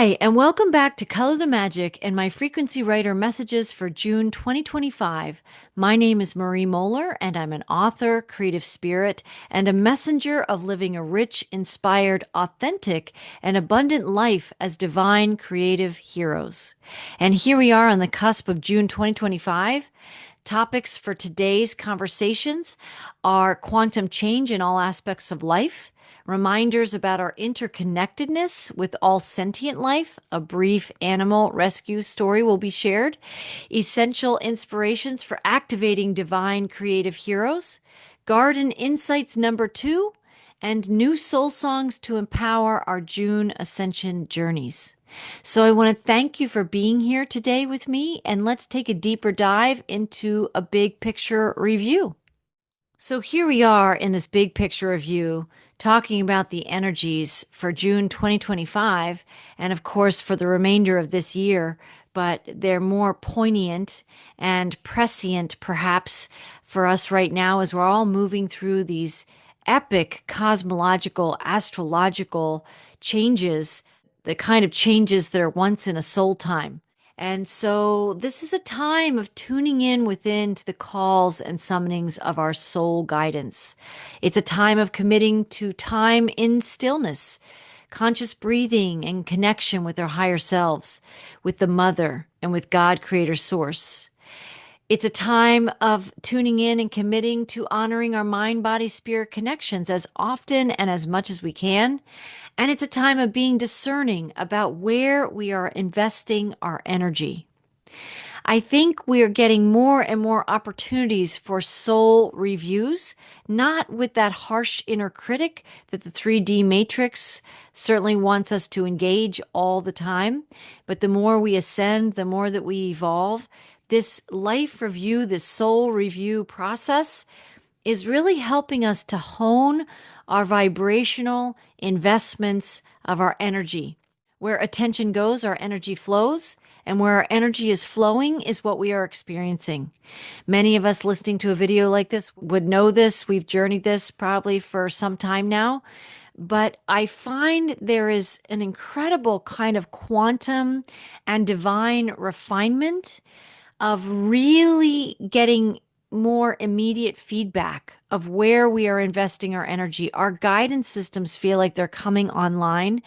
Hi, and welcome back to Color the Magic and my Frequency Writer messages for June 2025. My name is Marie Mohler, and I'm an author, creative spirit, and a messenger of living a rich, inspired, authentic, and abundant life as divine creative heroes. And here we are on the cusp of June 2025. Topics for today's conversations are quantum change in all aspects of life, reminders about our interconnectedness with all sentient life. A brief animal rescue story will be shared. Essential inspirations for activating divine creative heroes. Garden Insights number 2. And new soul songs to empower our June ascension journeys. So I want to thank you for being here today with me, and let's take a deeper dive into a big picture review. So here we are in this big picture review talking about the energies for June 2025 and of course for the remainder of this year, but they're more poignant and prescient perhaps for us right now as we're all moving through these epic cosmological, astrological changes, the kind of changes that are once in a soul time. And so this is a time of tuning in within to the calls and summonings of our soul guidance. It's a time of committing to time in stillness, conscious breathing and connection with our higher selves, with the mother and with God, creator source. It's a time of tuning in and committing to honoring our mind, body, spirit connections as often and as much as we can. And it's a time of being discerning about where we are investing our energy. I think we are getting more and more opportunities for soul reviews, not with that harsh inner critic that the 3D matrix certainly wants us to engage all the time. But the more we ascend, the more that we evolve. This life review, this soul review process is really helping us to hone our vibrational investments of our energy. Where attention goes, our energy flows, and where our energy is flowing is what we are experiencing. Many of us listening to a video like this would know this. We've journeyed this probably for some time now. But I find there is an incredible kind of quantum and divine refinement of really getting more immediate feedback of where we are investing our energy. Our guidance systems feel like they're coming online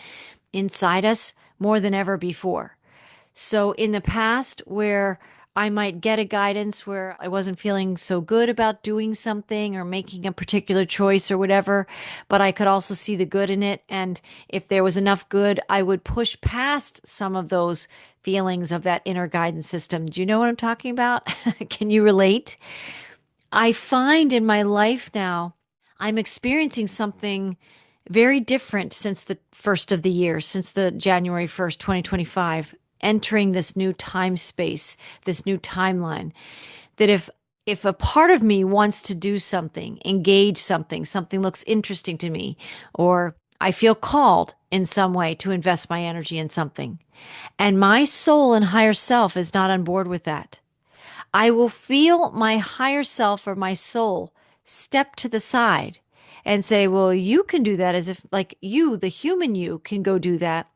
inside us more than ever before. So in the past, where I might get a guidance where I wasn't feeling so good about doing something or making a particular choice or whatever, but I could also see the good in it. And if there was enough good, I would push past some of those feelings of that inner guidance system. Do you know what I'm talking about? Can you relate? I find in my life now, I'm experiencing something very different since the first of the year, since the January 1st, 2025, entering this new time space, this new timeline, that if a part of me wants to do something, engage something, something looks interesting to me, or I feel called in some way to invest my energy in something, and my soul and higher self is not on board with that, I will feel my higher self or my soul step to the side and say, well, you can do that, as if like you, the human you, can go do that,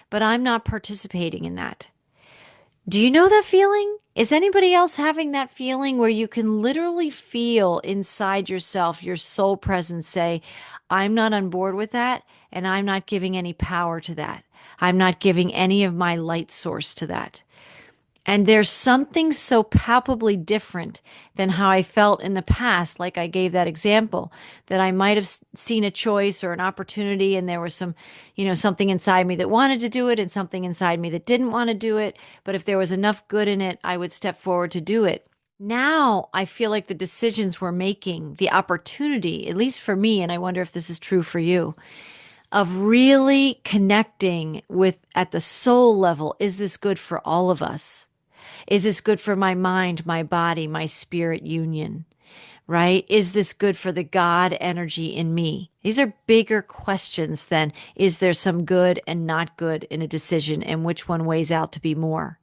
but I'm not participating in that. Do you know that feeling? Is anybody else having that feeling where you can literally feel inside yourself, your soul presence say, I'm not on board with that, and I'm not giving any power to that. I'm not giving any of my light source to that. And there's something so palpably different than how I felt in the past, like I gave that example, that I might have seen a choice or an opportunity and there was some, something inside me that wanted to do it and something inside me that didn't want to do it. But if there was enough good in it, I would step forward to do it. Now I feel like the decisions we're making, the opportunity, at least for me, and I wonder if this is true for you, of really connecting with at the soul level, is this good for all of us? Is this good for my mind, my body, my spirit union, right? Is this good for the God energy in me? These are bigger questions than, is there some good and not good in a decision and which one weighs out to be more?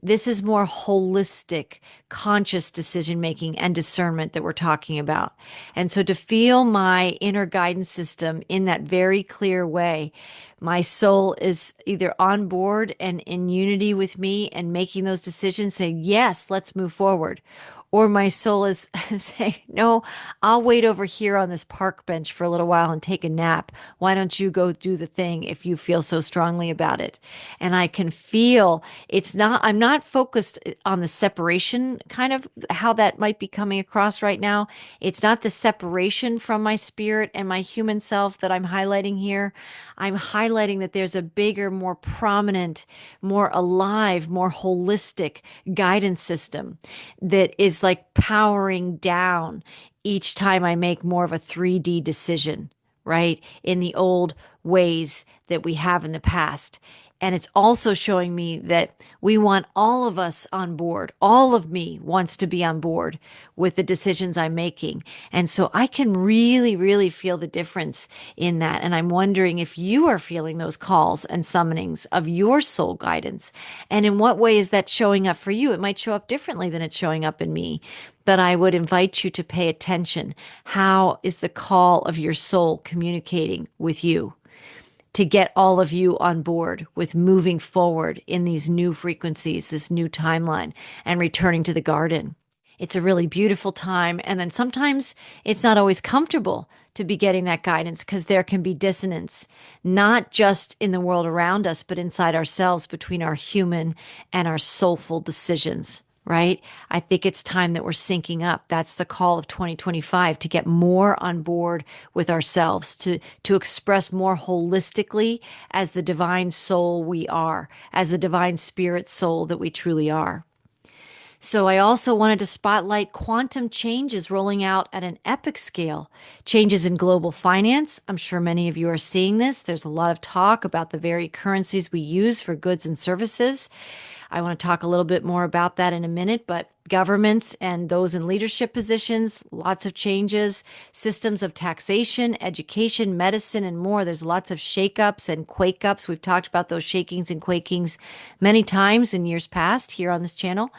This is more holistic, conscious decision making and discernment that we're talking about. And so to feel my inner guidance system in that very clear way, My soul is either on board and in unity with me and making those decisions, saying, yes, let's move forward. Or my soul is saying, no, I'll wait over here on this park bench for a little while and take a nap. Why don't you go do the thing if you feel so strongly about it? And I can feel I'm not focused on the separation, kind of how that might be coming across right now. It's not the separation from my spirit and my human self that I'm highlighting here. I'm highlighting that there's a bigger, more prominent, more alive, more holistic guidance system that is like powering down each time I make more of a 3D decision, right? In the old ways that we have in the past. And it's also showing me that we want all of us on board. All of me wants to be on board with the decisions I'm making. And so I can really, really feel the difference in that. And I'm wondering if you are feeling those calls and summonings of your soul guidance. And in what way is that showing up for you? It might show up differently than it's showing up in me. But I would invite you to pay attention. How is the call of your soul communicating with you to get all of you on board with moving forward in these new frequencies, this new timeline, and returning to the garden? It's a really beautiful time. And then sometimes it's not always comfortable to be getting that guidance because there can be dissonance, not just in the world around us, but inside ourselves between our human and our soulful decisions. Right? I think it's time that we're syncing up. That's the call of 2025, to get more on board with ourselves, to express more holistically as the divine soul we are, as the divine spirit soul that we truly are. So I also wanted to spotlight quantum changes rolling out at an epic scale. Changes in global finance. I'm sure many of you are seeing this. There's a lot of talk about the very currencies we use for goods and services. I want to talk a little bit more about that in a minute, but governments and those in leadership positions, lots of changes, systems of taxation, education, medicine, and more. There's lots of shakeups and quake-ups. We've talked about those shakings and quakings many times in years past here on this channel.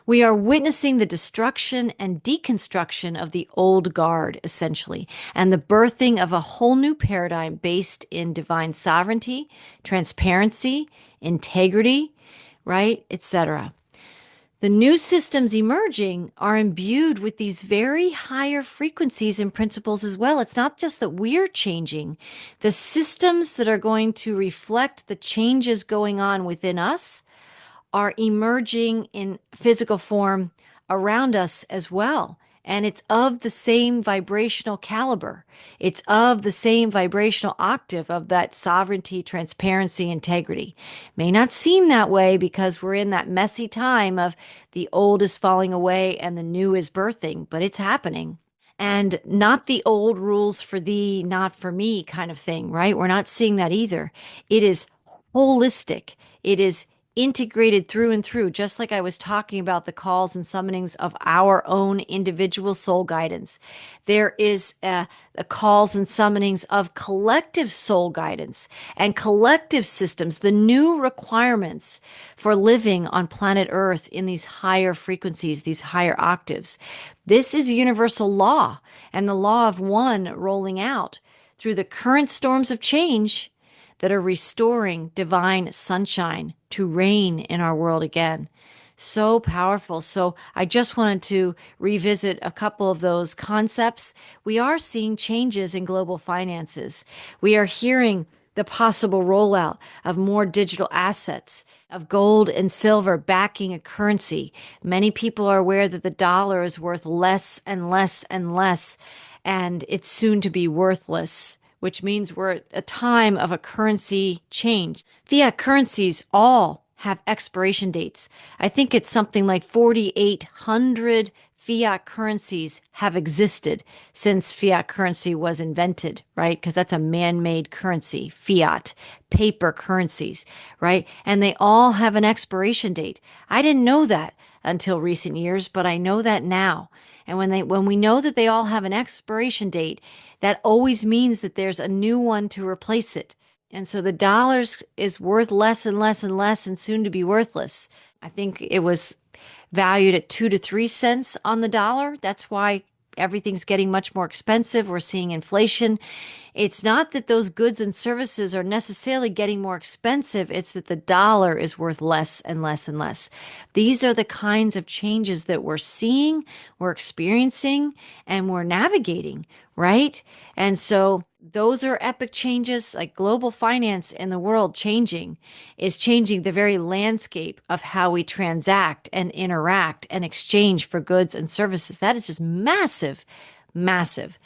We are witnessing the destruction and deconstruction of the old guard, essentially, and the birthing of a whole new paradigm based in divine sovereignty, transparency, integrity, right, etc. The new systems emerging are imbued with these very higher frequencies and principles as well. It's not just that we're changing. The systems that are going to reflect the changes going on within us are emerging in physical form around us as well. And it's of the same vibrational caliber. It's of the same vibrational octave of that sovereignty, transparency, integrity. May not seem that way because we're in that messy time of the old is falling away and the new is birthing, but it's happening. And not the old rules for thee, not for me kind of thing, right? We're not seeing that either. It is holistic. It is integrated through and through, just like I was talking about the calls and summonings of our own individual soul guidance. There is a calls and summonings of collective soul guidance and collective systems, the new requirements for living on planet Earth in these higher frequencies, these higher octaves. This is universal law and the law of one rolling out through the current storms of change that are restoring divine sunshine to reign in our world again. So powerful. So I just wanted to revisit a couple of those concepts. We are seeing changes in global finances. We are hearing the possible rollout of more digital assets, of gold and silver backing a currency. Many people are aware that the dollar is worth less and less and less, and it's soon to be worthless, which means we're at a time of a currency change. Fiat currencies all have expiration dates. I think it's something like 4,800 fiat currencies have existed since fiat currency was invented, right? Because that's a man-made currency, fiat, paper currencies, right? And they all have an expiration date. I didn't know that until recent years, but I know that now. And when we know that they all have an expiration date, that always means that there's a new one to replace it. And so the dollars is worth less and less and less and soon to be worthless. I think it was valued at 2 to 3 cents on the dollar. That's why everything's getting much more expensive. We're seeing inflation. It's not that those goods and services are necessarily getting more expensive. It's that the dollar is worth less and less and less. These are the kinds of changes that we're seeing, we're experiencing, and we're navigating, right? And so those are epic changes. Like global finance in the world is changing the very landscape of how we transact and interact and exchange for goods and services. That is just massive, massive.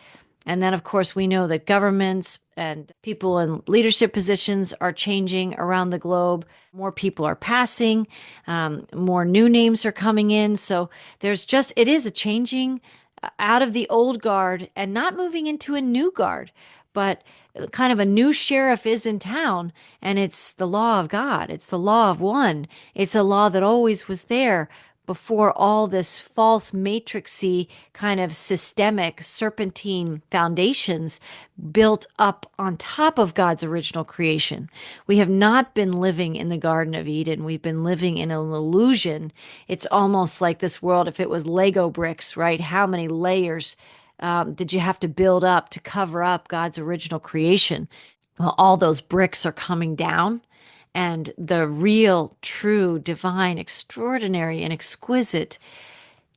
And then, of course, we know that governments and people in leadership positions are changing around the globe. More people are passing, more new names are coming in. So it is a changing out of the old guard and not moving into a new guard, but kind of a new sheriff is in town, and it's the law of God. It's the law of one. It's a law that always was there before all this false matrixy kind of systemic serpentine foundations built up on top of God's original creation. We have not been living in the Garden of Eden. We've been living in an illusion. It's almost like this world, if it was Lego bricks, right? How many layers did you have to build up to cover up God's original creation? Well, all those bricks are coming down, and the real, true, divine, extraordinary, and exquisite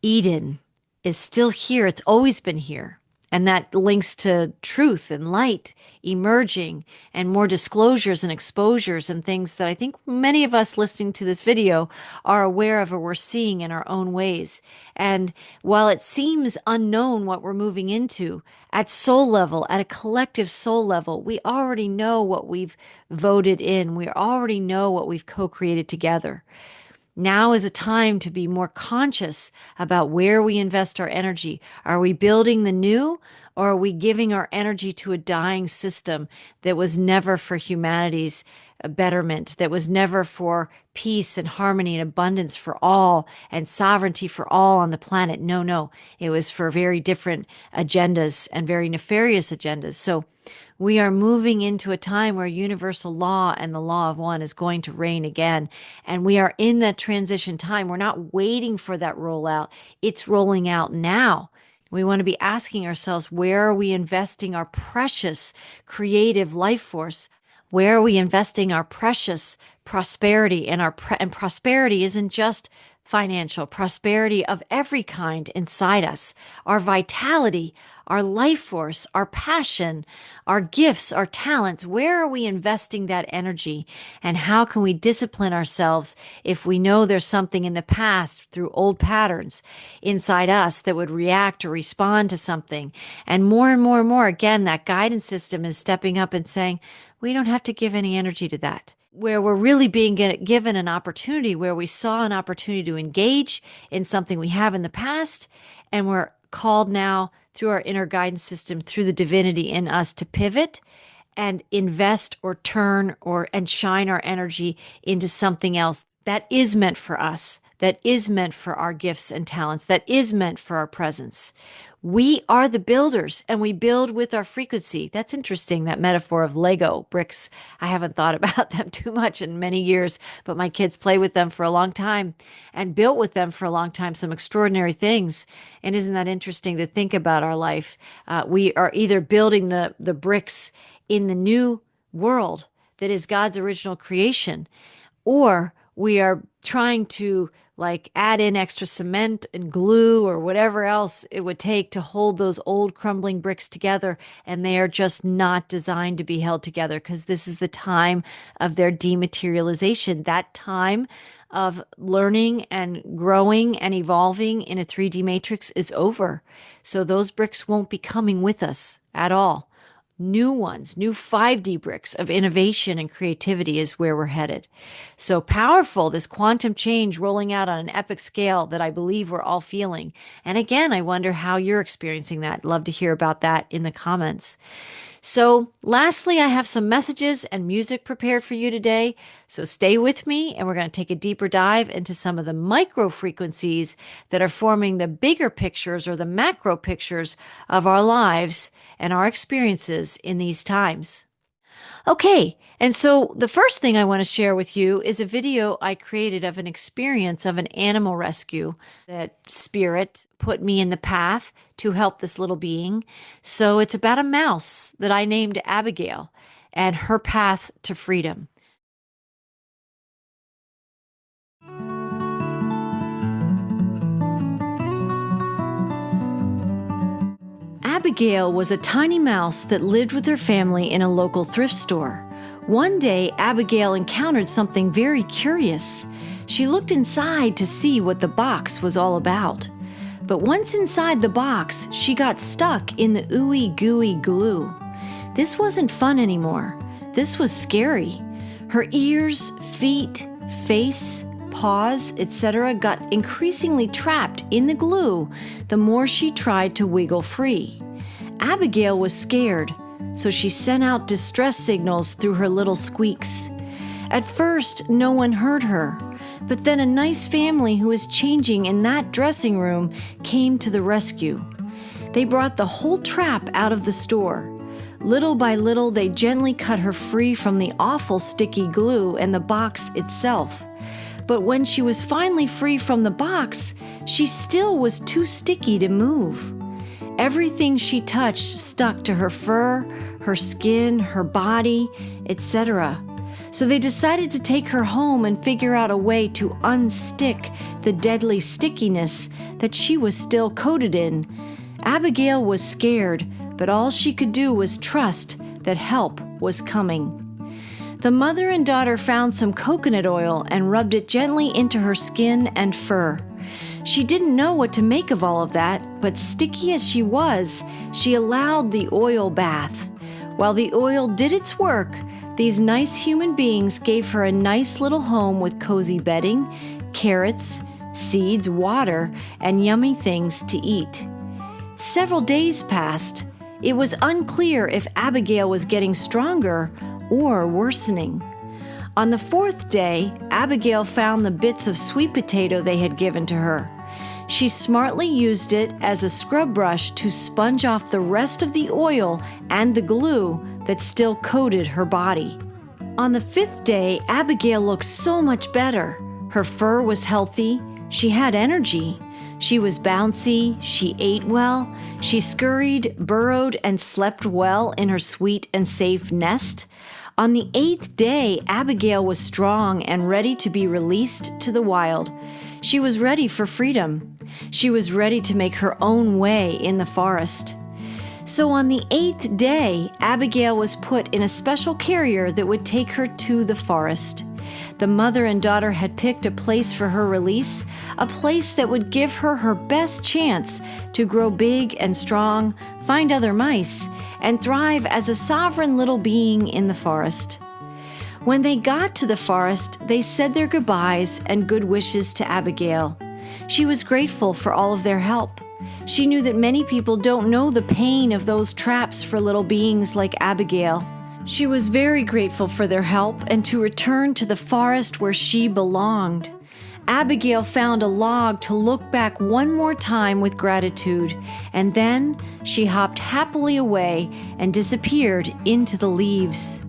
Eden is still here. It's always been here. And that links to truth and light emerging and more disclosures and exposures and things that I think many of us listening to this video are aware of or we're seeing in our own ways. And while it seems unknown what we're moving into, at soul level, at a collective soul level, we already know what we've voted in. We already know what we've co-created together. Now is a time to be more conscious about where we invest our energy. Are we building the new, or are we giving our energy to a dying system that was never for humanity's betterment, that was never for peace and harmony and abundance for all and sovereignty for all on the planet? No. It was for very different agendas and very nefarious agendas. So we are moving into a time where universal law and the law of one is going to reign again. And we are in that transition time. We're not waiting for that rollout. It's rolling out now. We want to be asking ourselves, where are we investing our precious creative life force? Where are we investing our precious prosperity? And prosperity isn't just financial, prosperity of every kind inside us, our vitality, our life force, our passion, our gifts, our talents. Where are we investing that energy? And how can we discipline ourselves if we know there's something in the past through old patterns inside us that would react or respond to something? And more and more and more, again, that guidance system is stepping up and saying, we don't have to give any energy to that. Where we're really being given an opportunity, where we saw an opportunity to engage in something we have in the past, and we're called now through our inner guidance system, through the divinity in us, to pivot and invest or turn and shine our energy into something else that is meant for us, that is meant for our gifts and talents, that is meant for our presence. We are the builders, and we build with our frequency. That's interesting, that metaphor of Lego bricks. I haven't thought about them too much in many years, but my kids play with them for a long time and built with them for a long time some extraordinary things. And isn't that interesting to think about our life? We are either building the bricks in the new world that is God's original creation, or we are trying to add in extra cement and glue or whatever else it would take to hold those old crumbling bricks together. And they are just not designed to be held together, because this is the time of their dematerialization. That time of learning and growing and evolving in a 3D matrix is over. So those bricks won't be coming with us at all. New ones, new 5D bricks of innovation and creativity is where we're headed. So powerful, this quantum change rolling out on an epic scale that I believe we're all feeling. And again, I wonder how you're experiencing that. Love to hear about that in the comments. So lastly, I have some messages and music prepared for you today. So stay with me, and we're going to take a deeper dive into some of the micro frequencies that are forming the bigger pictures or the macro pictures of our lives and our experiences in these times. Okay, and so the first thing I want to share with you is a video I created of an experience of an animal rescue that Spirit put me in the path to help this little being. So it's about a mouse that I named Abigail and her path to freedom. Abigail was a tiny mouse that lived with her family in a local thrift store. One day, Abigail encountered something very curious. She looked inside to see what the box was all about. But once inside the box, she got stuck in the ooey gooey glue. This wasn't fun anymore. This was scary. Her ears, feet, face, paws, etc. got increasingly trapped in the glue the more she tried to wiggle free. Abigail was scared, so she sent out distress signals through her little squeaks. At first, no one heard her, but then a nice family who was changing in that dressing room came to the rescue. They brought the whole trap out of the store. Little by little, they gently cut her free from the awful sticky glue and the box itself. But when she was finally free from the box, she still was too sticky to move. Everything she touched stuck to her fur, her skin, her body, etc. So they decided to take her home and figure out a way to unstick the deadly stickiness that she was still coated in. Abigail was scared, but all she could do was trust that help was coming. The mother and daughter found some coconut oil and rubbed it gently into her skin and fur. She didn't know what to make of all of that, but sticky as she was, she allowed the oil bath. While the oil did its work, these nice human beings gave her a nice little home with cozy bedding, carrots, seeds, water, and yummy things to eat. Several days passed. It was unclear if Abigail was getting stronger or worsening. On the fourth day, Abigail found the bits of sweet potato they had given to her. She smartly used it as a scrub brush to sponge off the rest of the oil and the glue that still coated her body. On the fifth day, Abigail looked so much better. Her fur was healthy. She had energy. She was bouncy. She ate well. She scurried, burrowed, and slept well in her sweet and safe nest. On the eighth day, Abigail was strong and ready to be released to the wild. She was ready for freedom. She was ready to make her own way in the forest. So on the eighth day, Abigail was put in a special carrier that would take her to the forest. The mother and daughter had picked a place for her release, a place that would give her her best chance to grow big and strong, find other mice, and thrive as a sovereign little being in the forest. When they got to the forest, they said their goodbyes and good wishes to Abigail. She was grateful for all of their help. She knew that many people don't know the pain of those traps for little beings like Abigail. She was very grateful for their help and to return to the forest where she belonged. Abigail found a log to look back one more time with gratitude, and then she hopped happily away and disappeared into the leaves.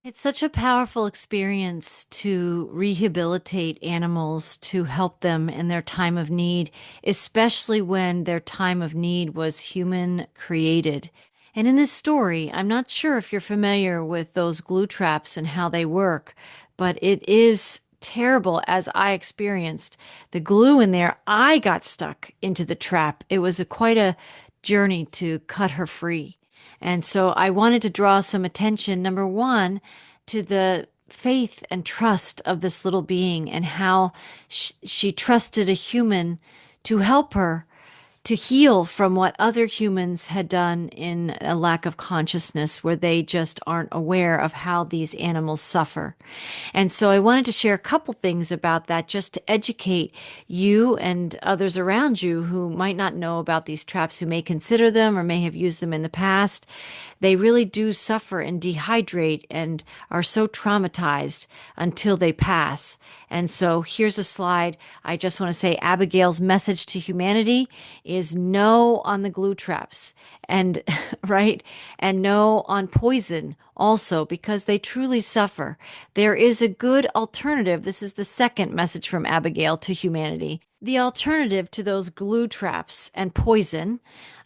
It's such a powerful experience to rehabilitate animals, to help them in their time of need, especially when their time of need was human created. And in this story, I'm not sure if you're familiar with those glue traps and how they work, but it is terrible as I experienced. The glue in there, I got stuck into the trap. It was quite a journey to cut her free. And so I wanted to draw some attention, number one, to the faith and trust of this little being and how she trusted a human to help her to heal from what other humans had done in a lack of consciousness, where they just aren't aware of how these animals suffer. And so I wanted to share a couple things about that just to educate you and others around you who might not know about these traps, who may consider them or may have used them in the past. They really do suffer and dehydrate and are so traumatized until they pass. And so here's a slide. I just want to say Abigail's message to humanity is no on the glue traps, and right, and no on poison also, because they truly suffer. There is a good alternative. This is the second message from Abigail to humanity. The alternative to those glue traps and poison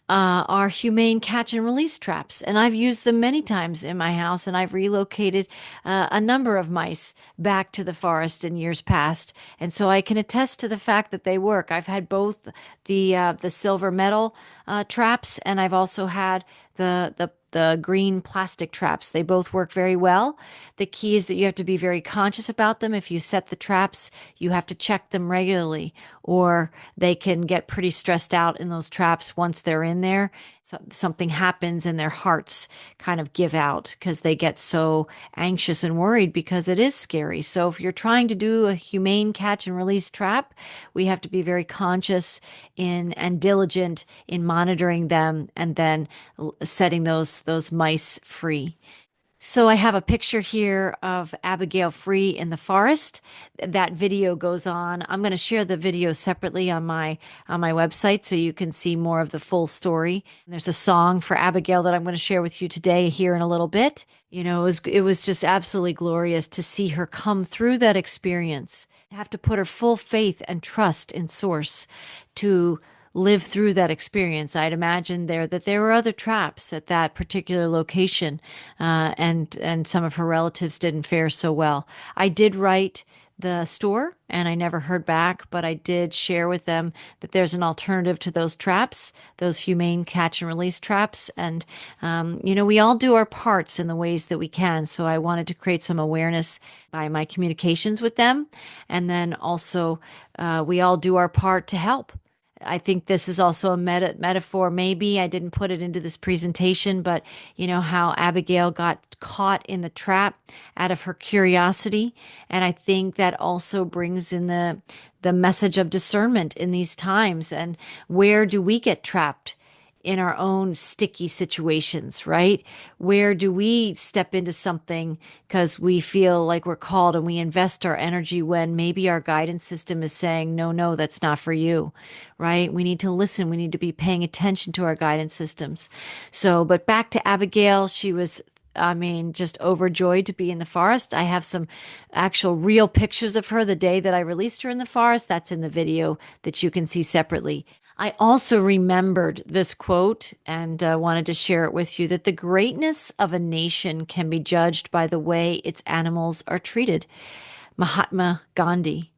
are humane catch and release traps. And I've used them many times in my house, and I've relocated a number of mice back to the forest in years past. And so I can attest to the fact that they work. I've had both the silver metal traps, and I've also had the green plastic traps. They both work very well. The key is that you have to be very conscious about them. If you set the traps, you have to check them regularly, or they can get pretty stressed out in those traps once they're in there. So something happens and their hearts kind of give out because they get so anxious and worried because it is scary. So if you're trying to do a humane catch and release trap, we have to be very conscious in and diligent in monitoring them and then setting those mice free. So I have a picture here of Abigail free in the forest. That video goes on. I'm going to share the video separately on my website so you can see more of the full story. There's a song for Abigail that I'm going to share with you today here in a little bit. You know, it was just absolutely glorious to see her come through that experience. Have to put her full faith and trust in Source to live through that experience. I'd imagine that there were other traps at that particular location, and some of her relatives didn't fare so well. I did write the store, and I never heard back, but I did share with them that there's an alternative to those traps, those humane catch and release traps. And, we all do our parts in the ways that we can. So I wanted to create some awareness by my communications with them. And then also, we all do our part to help. I think this is also a metaphor. Maybe I didn't put it into this presentation, but you know how Abigail got caught in the trap out of her curiosity. And I think that also brings in the message of discernment in these times. And where do we get trapped in our own sticky situations, right? Where do we step into something because we feel like we're called and we invest our energy when maybe our guidance system is saying, no, that's not for you, right? We need to listen. We need to be paying attention to our guidance systems. So, but back to Abigail, she was just overjoyed to be in the forest. I have some actual real pictures of her the day that I released her in the forest. That's in the video that you can see separately. I also remembered this quote and wanted to share it with you, that the greatness of a nation can be judged by the way its animals are treated. Mahatma Gandhi.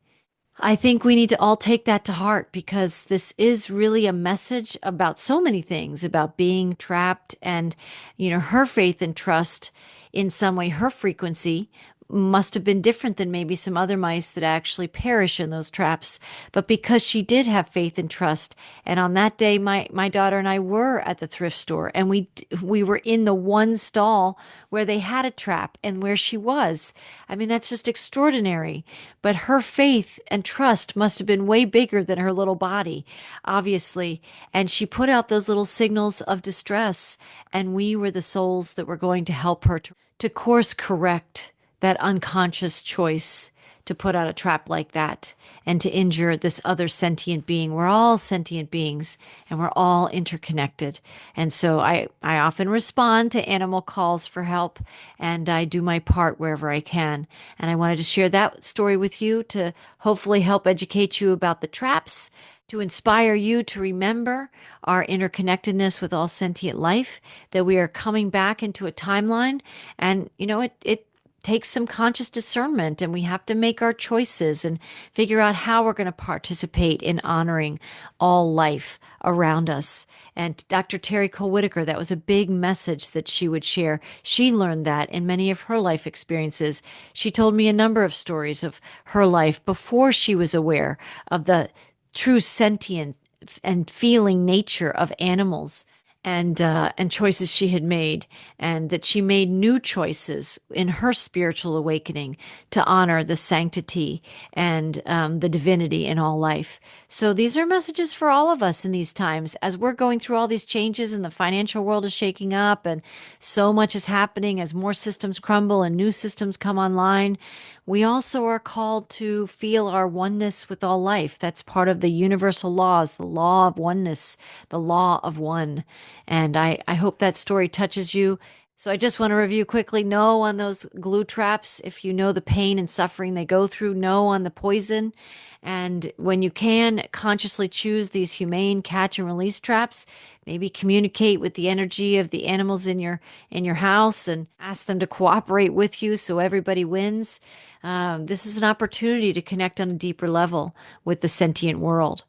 I think we need to all take that to heart, because this is really a message about so many things, about being trapped and, her faith and trust in some way, her frequency must have been different than maybe some other mice that actually perish in those traps. But because she did have faith and trust, and on that day, my daughter and I were at the thrift store, and we were in the one stall where they had a trap and where she was. I mean, that's just extraordinary. But her faith and trust must have been way bigger than her little body, obviously. And she put out those little signals of distress, and we were the souls that were going to help her to course correct that unconscious choice to put out a trap like that and to injure this other sentient being. We're all sentient beings and we're all interconnected. And so I often respond to animal calls for help, and I do my part wherever I can. And I wanted to share that story with you to hopefully help educate you about the traps, to inspire you to remember our interconnectedness with all sentient life, that we are coming back into a timeline. And, it takes some conscious discernment, and we have to make our choices and figure out how we're going to participate in honoring all life around us. And Dr. Terry Cole Whitaker, that was a big message that she would share. She learned that in many of her life experiences. She told me a number of stories of her life before she was aware of the true sentient and feeling nature of animals, and choices she had made, and that she made new choices in her spiritual awakening to honor the sanctity and the divinity in all life. So these are messages for all of us in these times as we're going through all these changes and the financial world is shaking up and so much is happening as more systems crumble and new systems come online. We also are called to feel our oneness with all life. That's part of the universal laws, the law of oneness, the law of one. And I hope that story touches you. So I just want to review quickly. No on those glue traps. If you know the pain and suffering they go through, no on the poison. And when you can, consciously choose these humane catch and release traps. Maybe communicate with the energy of the animals in your house and ask them to cooperate with you so everybody wins. This is an opportunity to connect on a deeper level with the sentient world.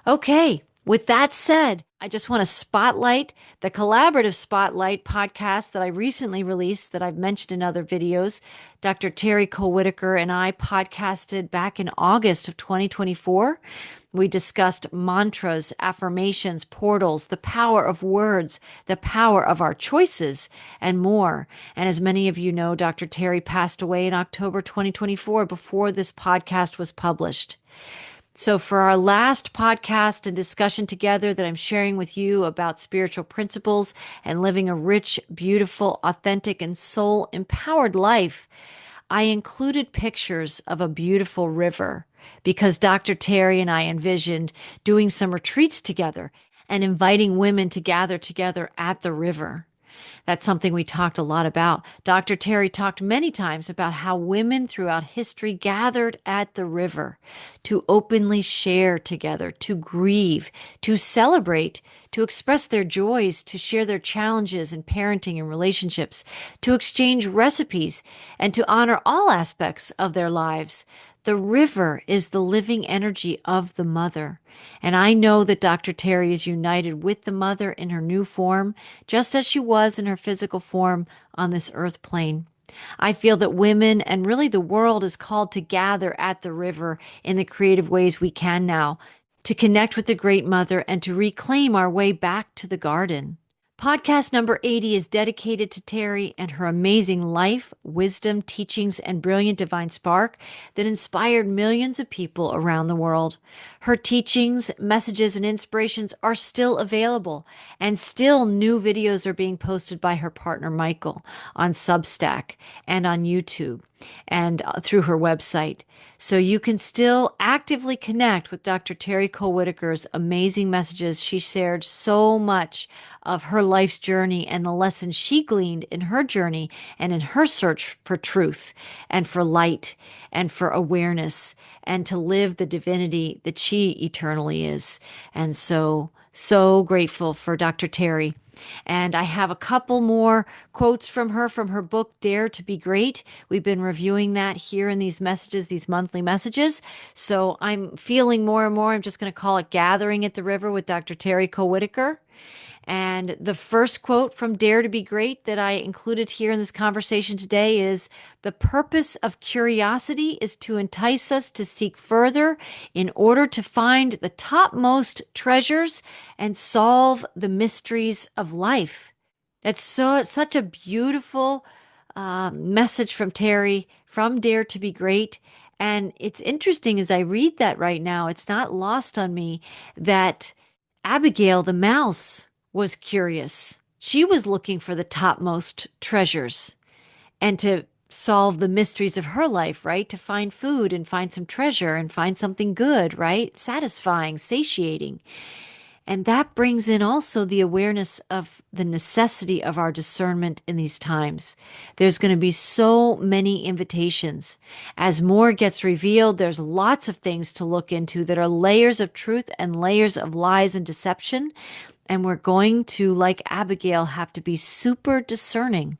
Okay, with that said, I just want to spotlight the Collaborative Spotlight podcast that I recently released that I've mentioned in other videos. Dr. Terry Cole Whitaker and I podcasted back in August of 2024. We discussed mantras, affirmations, portals, the power of words, the power of our choices, and more. And as many of you know, Dr. Terry passed away in October 2024 before this podcast was published. So for our last podcast and discussion together that I'm sharing with you about spiritual principles and living a rich, beautiful, authentic, and soul-empowered life, I included pictures of a beautiful river because Dr. Terry and I envisioned doing some retreats together and inviting women to gather together at the river. That's something we talked a lot about. Dr. Terry talked many times about how women throughout history gathered at the river to openly share together, to grieve, to celebrate, to express their joys, to share their challenges in parenting and relationships, to exchange recipes, and to honor all aspects of their lives. The river is the living energy of the mother. And I know that Dr. Terry is united with the mother in her new form, just as she was in her physical form on this earth plane. I feel that women and really the world is called to gather at the river in the creative ways we can now, to connect with the Great Mother and to reclaim our way back to the garden. Podcast number 80 is dedicated to Terry and her amazing life, wisdom, teachings, and brilliant divine spark that inspired millions of people around the world. Her teachings, messages, and inspirations are still available, and still new videos are being posted by her partner Michael on Substack and on YouTube and through her website. So you can still actively connect with Dr. Terry Cole Whitaker's amazing messages. She shared so much of her life's journey and the lessons she gleaned in her journey and in her search for truth and for light and for awareness and to live the divinity that she eternally is. And so grateful for Dr. Terry. And I have a couple more quotes from her book, Dare to Be Great. We've been reviewing that here in these messages, these monthly messages. So I'm feeling more and more, I'm just going to call it Gathering at the River with Dr. Terry Cole Whitaker. And the first quote from Dare to Be Great that I included here in this conversation today is, "The purpose of curiosity is to entice us to seek further in order to find the topmost treasures and solve the mysteries of life." That's such a beautiful message from Terry, from Dare to Be Great. And it's interesting as I read that right now, it's not lost on me that Abigail the mouse was curious. She was looking for the topmost treasures and to solve the mysteries of her life, right? To find food and find some treasure and find something good, right? Satisfying, satiating. And that brings in also the awareness of the necessity of our discernment in these times. There's going to be so many invitations. As more gets revealed, there's lots of things to look into that are layers of truth and layers of lies and deception. And we're going to, like Abigail, have to be super discerning.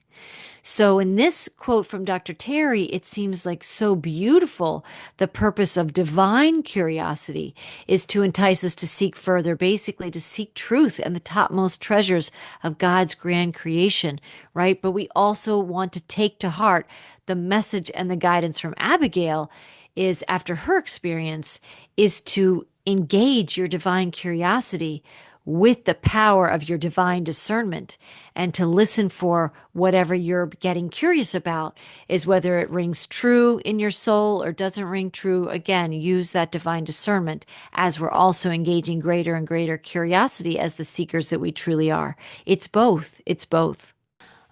So in this quote from Dr. Terry, it seems like so beautiful. The purpose of divine curiosity is to entice us to seek further, basically to seek truth and the topmost treasures of God's grand creation, right? But we also want to take to heart the message and the guidance from Abigail is, after her experience, is to engage your divine curiosity with the power of your divine discernment, and to listen for whatever you're getting curious about, is whether it rings true in your soul or doesn't ring true. Again, use that divine discernment as we're also engaging greater and greater curiosity as the seekers that we truly are. It's both. It's both.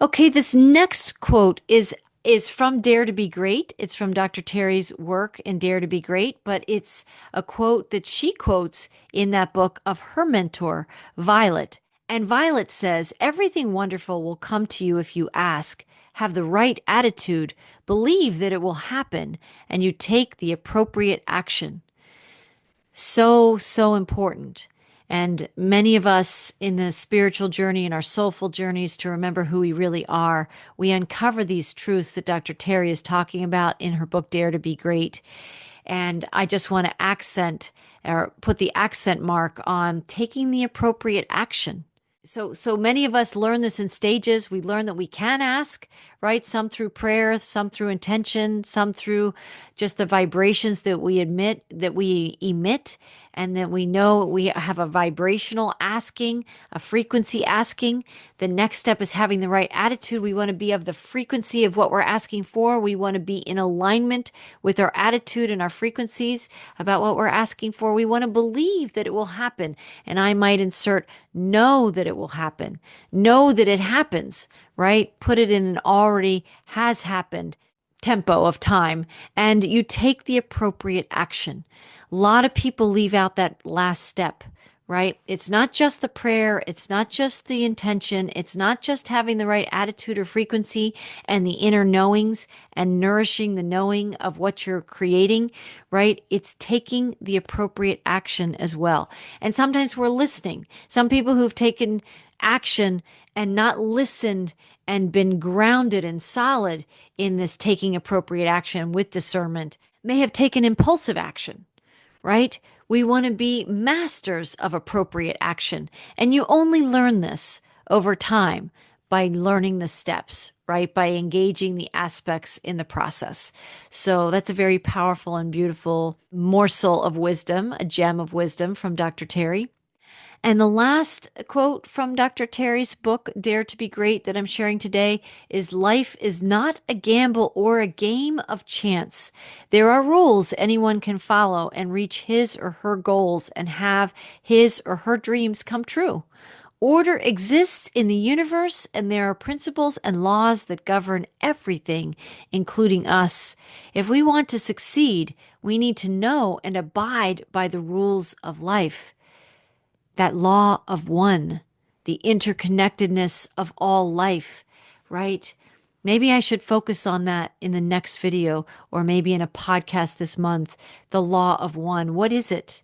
Okay, this next quote is from Dare to Be Great. It's from Dr. Terry's work in Dare to Be Great, but it's a quote that she quotes in that book of her mentor, Violet. And Violet says, "Everything wonderful will come to you if you ask, have the right attitude, believe that it will happen, and you take the appropriate action." So, so important. And many of us in the spiritual journey and our soulful journeys to remember who we really are, we uncover these truths that Dr. Terry is talking about in her book, Dare to Be Great. And I just want to accent or put the accent mark on taking the appropriate action. So many of us learn this in stages. We learn that we can ask, right? Some through prayer, some through intention, some through just the vibrations that we emit, and that we know we have a vibrational asking, a frequency asking. The next step is having the right attitude. We want to be of the frequency of what we're asking for. We want to be in alignment with our attitude and our frequencies about what we're asking for. We want to believe that it will happen. And I might insert, know that it will happen. Know that it happens, right? Put it in an already has happened tempo of time, and you take the appropriate action. A lot of people leave out that last step, right? It's not just the prayer. It's not just the intention. It's not just having the right attitude or frequency and the inner knowings and nourishing the knowing of what you're creating, right? It's taking the appropriate action as well. And sometimes we're listening. Some people who've taken action and not listened and been grounded and solid in this taking appropriate action with discernment may have taken impulsive action, right? We want to be masters of appropriate action. And you only learn this over time by learning the steps, right? By engaging the aspects in the process. So that's a very powerful and beautiful morsel of wisdom, a gem of wisdom from Dr. Terry. And the last quote from Dr. Terry's book, Dare to Be Great, that I'm sharing today is, "Life is not a gamble or a game of chance. There are rules anyone can follow and reach his or her goals and have his or her dreams come true. Order exists in the universe, and there are principles and laws that govern everything, including us. If we want to succeed, we need to know and abide by the rules of life." That law of one, the interconnectedness of all life, right? Maybe I should focus on that in the next video, or maybe in a podcast this month. The law of one. What is it?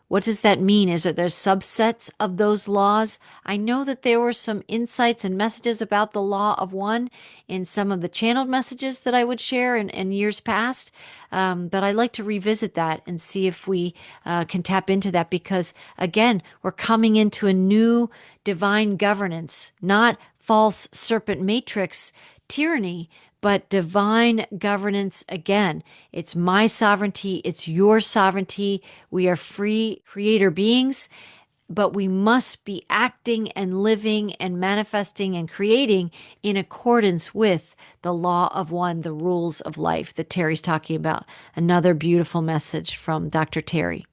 What does that mean? Is it there's subsets of those laws? I know that there were some insights and messages about the law of one in some of the channeled messages that I would share in years past. But I'd like to revisit that and see if we can tap into that, because again, we're coming into a new divine governance, not false serpent matrix tyranny, but divine governance again. It's my sovereignty. It's your sovereignty. We are free creator beings, but we must be acting and living and manifesting and creating in accordance with the law of one, the rules of life that Terry's talking about. Another beautiful message from Dr. Terry.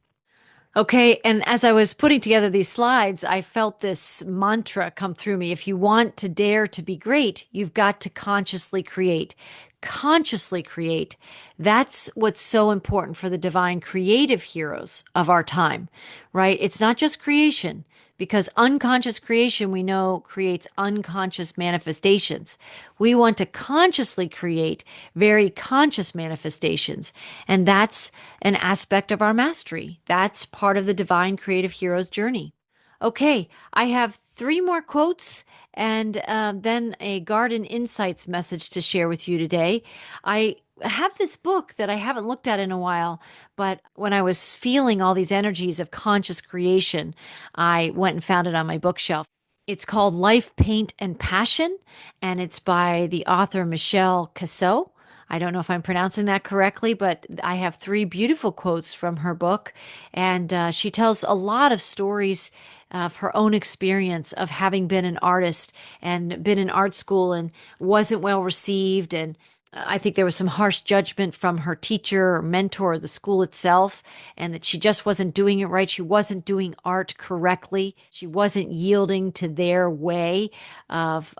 Okay, and as I was putting together these slides, I felt this mantra come through me. If you want to dare to be great, you've got to consciously create. consciously create. That's what's so important for the divine creative heroes of our time, right? It's not just creation, because unconscious creation, we know, creates unconscious manifestations. We want to consciously create very conscious manifestations. And that's an aspect of our mastery. That's part of the divine creative hero's journey. Okay, I have three more quotes and then a garden insights message to share with you today. I have this book that I haven't looked at in a while, but when I was feeling all these energies of conscious creation, I went and found it on my bookshelf. It's called Life, Paint, and Passion, and it's by the author Michelle Cassot. I don't know if I'm pronouncing that correctly, but I have three beautiful quotes from her book. And she tells a lot of stories of her own experience of having been an artist and been in art school and wasn't well received. And I think there was some harsh judgment from her teacher or mentor, or the school itself, and that she just wasn't doing it right. She wasn't doing art correctly. She wasn't yielding to their way of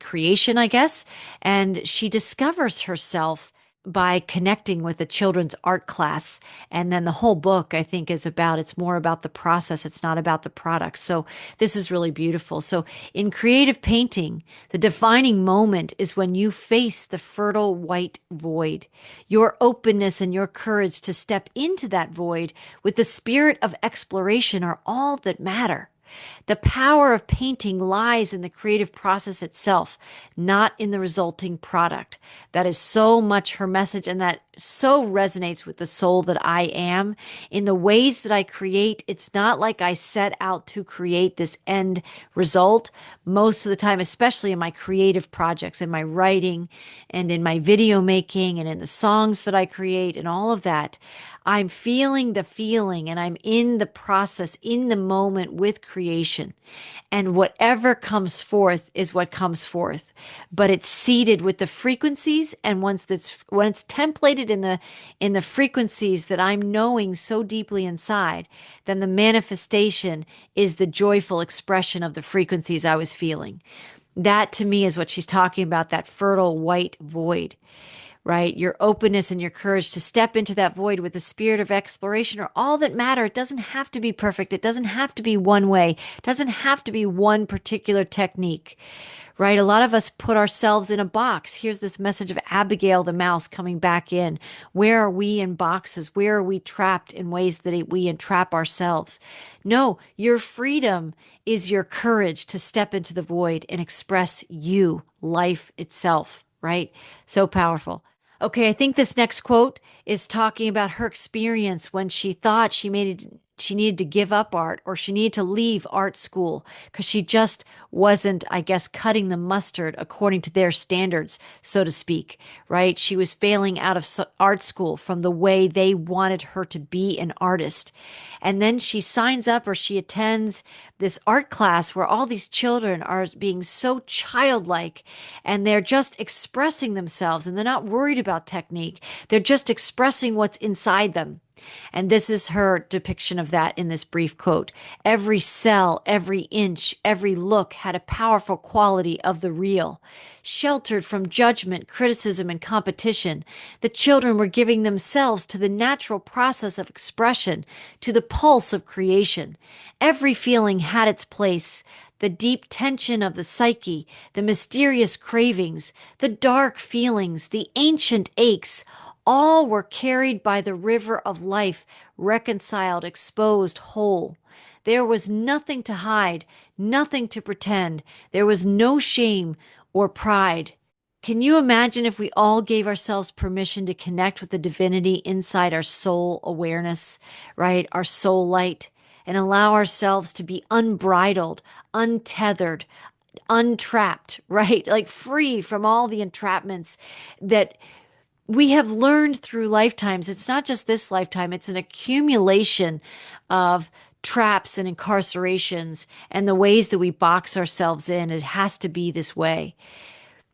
creation, I guess. And she discovers herself by connecting with a children's art class. And then the whole book, I think, it's more about the process. It's not about the product. So this is really beautiful. So in creative painting, the defining moment is when you face the fertile white void. Your openness and your courage to step into that void with the spirit of exploration are all that matter. The power of painting lies in the creative process itself, not in the resulting product. That is so much her message, and that so resonates with the soul that I am. In the ways that I create, it's not like I set out to create this end result. Most of the time, especially in my creative projects, in my writing and in my video making and in the songs that I create and all of that, I'm feeling the feeling and I'm in the process, in the moment with creation. And whatever comes forth is what comes forth. But it's seated with the frequencies, and when it's templated in the frequencies that I'm knowing so deeply inside, then the manifestation is the joyful expression of the frequencies I was feeling. That to me is what she's talking about, that fertile white void. Right? Your openness and your courage to step into that void with the spirit of exploration are all that matter. It doesn't have to be perfect. It doesn't have to be one way. It doesn't have to be one particular technique, right? A lot of us put ourselves in a box. Here's this message of Abigail the mouse coming back in. Where are we in boxes? Where are we trapped in ways that we entrap ourselves? No, your freedom is your courage to step into the void and express you, life itself, right? So powerful. Okay, I think this next quote is talking about her experience when she thought she needed to give up art, or she needed to leave art school because she just wasn't, I guess, cutting the mustard according to their standards, so to speak, right? She was failing out of art school from the way they wanted her to be an artist. And then she signs up, or she attends this art class where all these children are being so childlike, and they're just expressing themselves, and they're not worried about technique. They're just expressing what's inside them. And this is her depiction of that in this brief quote. Every cell, every inch, every look had a powerful quality of the real. Sheltered from judgment, criticism, and competition, the children were giving themselves to the natural process of expression, to the pulse of creation. Every feeling had its place. The deep tension of the psyche, the mysterious cravings, the dark feelings, the ancient aches, all were carried by the river of life, reconciled, exposed, whole. There was nothing to hide, nothing to pretend. There was no shame or pride. Can you imagine if we all gave ourselves permission to connect with the divinity inside our soul awareness, right? Our soul light, and allow ourselves to be unbridled, untethered, untrapped, right? Like free from all the entrapments that we have learned through lifetimes. It's not just this lifetime, it's an accumulation of traps and incarcerations and the ways that we box ourselves in. It has to be this way.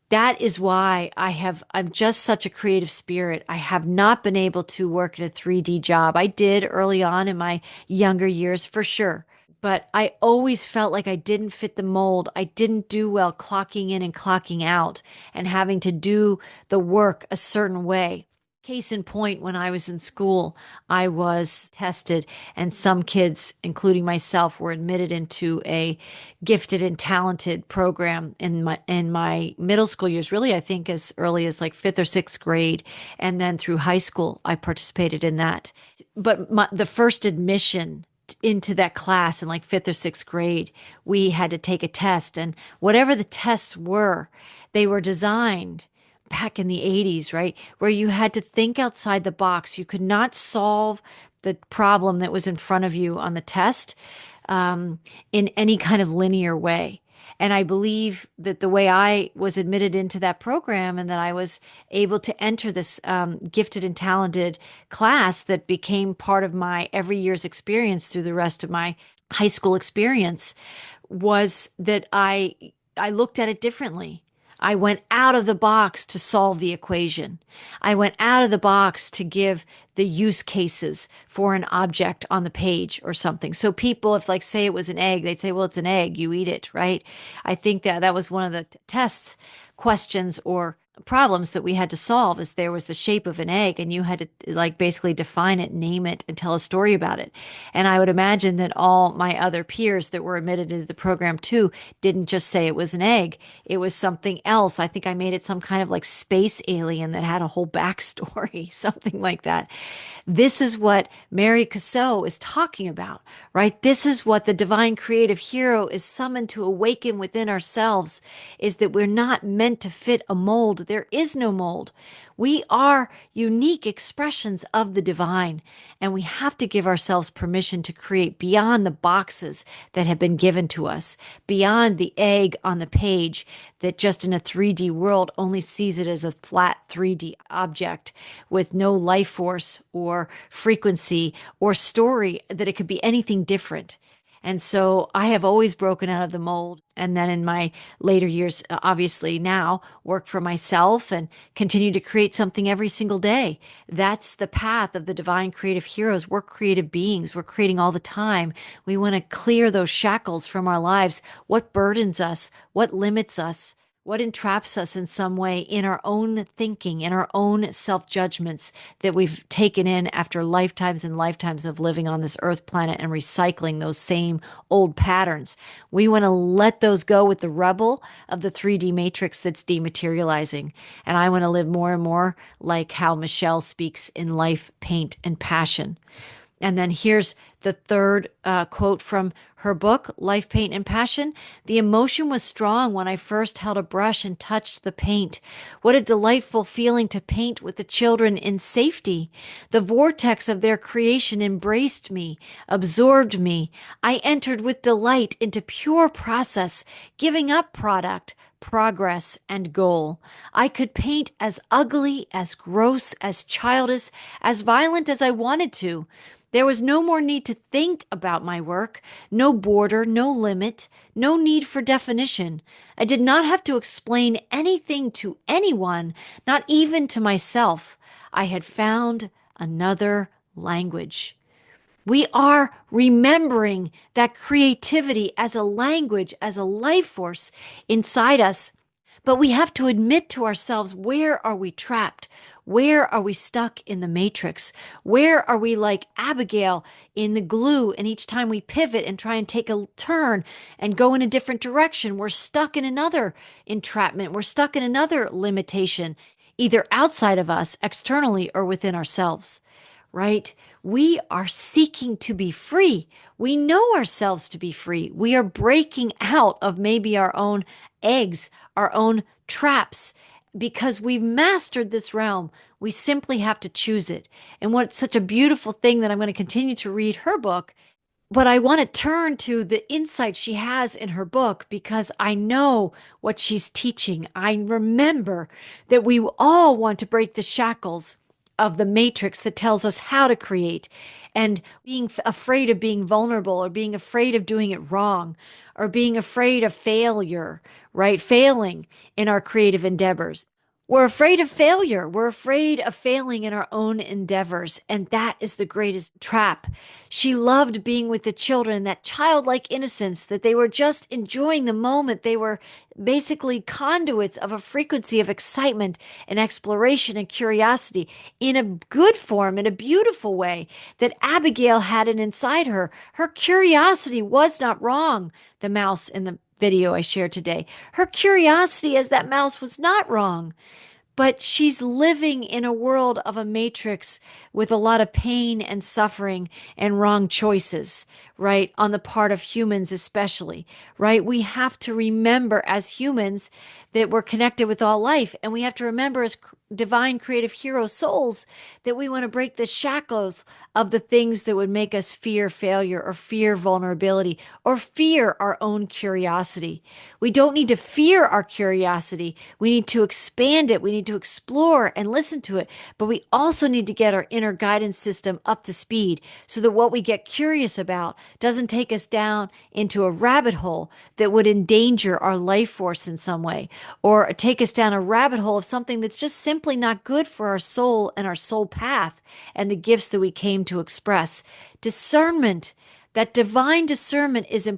That is why I'm just such a creative spirit. I have not been able to work at a 3D job. I did early on in my younger years, for sure. but I always felt like I didn't fit the mold. I didn't do well clocking in and clocking out and having to do the work a certain way. Case in point, when I was in school, I was tested, and some kids, including myself, were admitted into a gifted and talented program in my middle school years, really, I think as early as like fifth or sixth grade. And then through high school, I participated in that. But the first admission into that class in like fifth or sixth grade, we had to take a test. And whatever the tests were, they were designed back in the 80s, right? Where you had to think outside the box. You could not solve the problem that was in front of you on the test in any kind of linear way. And I believe that the way I was admitted into that program and that I was able to enter this gifted and talented class that became part of my every year's experience through the rest of my high school experience was that I looked at it differently. I went out of the box to solve the equation. I went out of the box to give the use cases for an object on the page or something. So people, if like say it was an egg, they'd say, well, it's an egg, you eat it, right? I think that was one of the tests, questions, or problems that we had to solve is there was the shape of an egg and you had to like basically define it, name it, and tell a story about it. And I would imagine that all my other peers that were admitted into the program too didn't just say it was an egg. It was something else. I think I made it some kind of like space alien that had a whole backstory, something like that. This is what Mary Cassatt is talking about, right? This is what the divine creative hero is summoned to awaken within ourselves, is that we're not meant to fit a mold. There is no mold. We are unique expressions of the divine, and we have to give ourselves permission to create beyond the boxes that have been given to us, beyond the egg on the page that just in a 3D world only sees it as a flat 3D object with no life force or frequency or story, that it could be anything different. And so I have always broken out of the mold. And then in my later years, obviously now work for myself and continue to create something every single day. That's the path of the divine creative heroes. We're creative beings. We're creating all the time. We want to clear those shackles from our lives. What burdens us? What limits us? What entraps us in some way in our own thinking, in our own self-judgments that we've taken in after lifetimes and lifetimes of living on this earth planet and recycling those same old patterns. We want to let those go with the rubble of the 3D matrix that's dematerializing. And I want to live more and more like how Michelle speaks in Life, Paint, and Passion. And then here's the third quote from her book, Life, Paint, and Passion. The emotion was strong when I first held a brush and touched the paint. What a delightful feeling to paint with the children in safety. The vortex of their creation embraced me, absorbed me. I entered with delight into pure process, giving up product, progress, and goal. I could paint as ugly, as gross, as childish, as violent as I wanted to. There was no more need to think about my work, no border, no limit, no need for definition. I did not have to explain anything to anyone, not even to myself. I had found another language. We are remembering that creativity as a language, as a life force inside us. But we have to admit to ourselves, where are we trapped? Where are we stuck in the matrix? Where are we like Abigail in the glue? And each time we pivot and try and take a turn and go in a different direction, we're stuck in another entrapment. We're stuck in another limitation, either outside of us, externally, or within ourselves, right? We are seeking to be free. We know ourselves to be free. We are breaking out of maybe our own eggs, our own traps, because we've mastered this realm. We simply have to choose it. And what's such a beautiful thing that I'm going to continue to read her book, but I want to turn to the insight she has in her book because I know what she's teaching. I remember that we all want to break the shackles of the matrix that tells us how to create, and being afraid of being vulnerable or being afraid of doing it wrong or being afraid of failure, right? Failing in our creative endeavors. We're afraid of failure. We're afraid of failing in our own endeavors. And that is the greatest trap. She loved being with the children, that childlike innocence, that they were just enjoying the moment. They were basically conduits of a frequency of excitement and exploration and curiosity in a good form, in a beautiful way, that Abigail had it inside her. Her curiosity was not wrong, the mouse in the video I shared today. Her curiosity as that mouse was not wrong. But she's living in a world of a matrix with a lot of pain and suffering and wrong choices, right? On the part of humans, especially, right? We have to remember as humans that we're connected with all life. And we have to remember as divine creative hero souls that we want to break the shackles of the things that would make us fear failure or fear vulnerability or fear our own curiosity. We don't need to fear our curiosity. We need to expand it. We need to explore and listen to it. But we also need to get our inner guidance system up to speed so that what we get curious about doesn't take us down into a rabbit hole that would endanger our life force in some way, or take us down a rabbit hole of something that's just simply not good for our soul and our soul path and the gifts that we came to express. Discernment, that divine discernment is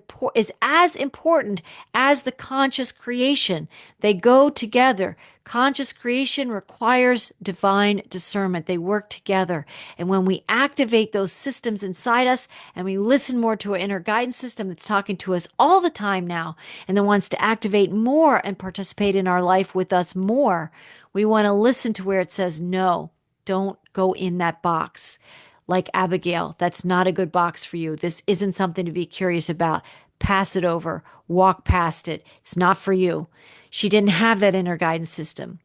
as important as the conscious creation. They go together. Conscious creation requires divine discernment. They work together. And when we activate those systems inside us and we listen more to our inner guidance system that's talking to us all the time now and that wants to activate more and participate in our life with us more, we want to listen to where it says, no, don't go in that box. Like Abigail, that's not a good box for you. This isn't something to be curious about. Pass it over. Walk past it. It's not for you. She didn't have that inner guidance system.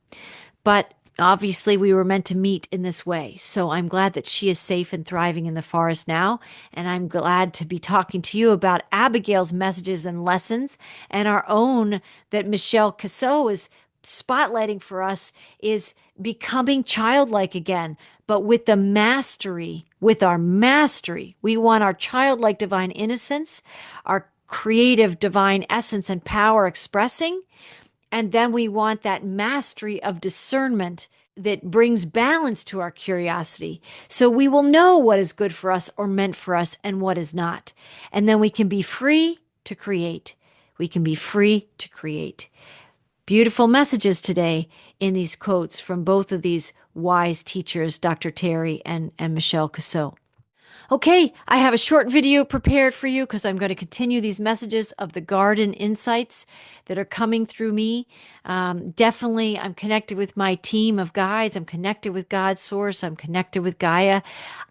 But obviously, we were meant to meet in this way. So I'm glad that she is safe and thriving in the forest now. And I'm glad to be talking to you about Abigail's messages and lessons, and our own that Michelle Cassot is spotlighting for us is becoming childlike again, but with the mastery, with our mastery. We want our childlike divine innocence, our creative divine essence and power expressing. And then we want that mastery of discernment that brings balance to our curiosity. So we will know what is good for us or meant for us and what is not. And then we can be free to create. We can be free to create. Beautiful messages today in these quotes from both of these wise teachers, Dr. Terry and Michelle Cassot. Okay, I have a short video prepared for you because I'm going to continue these messages of the garden insights that are coming through me. Definitely, I'm connected with my team of guides. I'm connected with God's source. I'm connected with Gaia.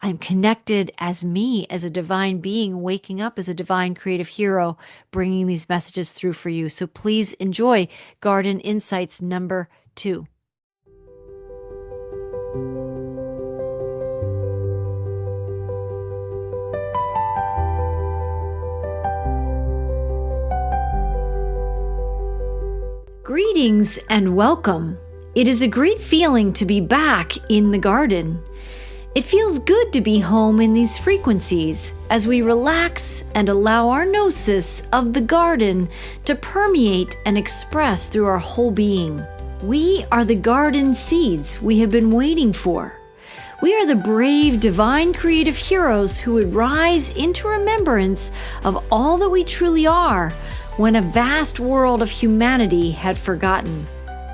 I'm connected as me, as a divine being, waking up as a divine creative hero, bringing these messages through for you. So please enjoy Garden Insights number 2. Greetings and welcome. It is a great feeling to be back in the garden. It feels good to be home in these frequencies as we relax and allow our gnosis of the garden to permeate and express through our whole being. We are the garden seeds we have been waiting for. We are the brave, divine, creative heroes who would rise into remembrance of all that we truly are when a vast world of humanity had forgotten.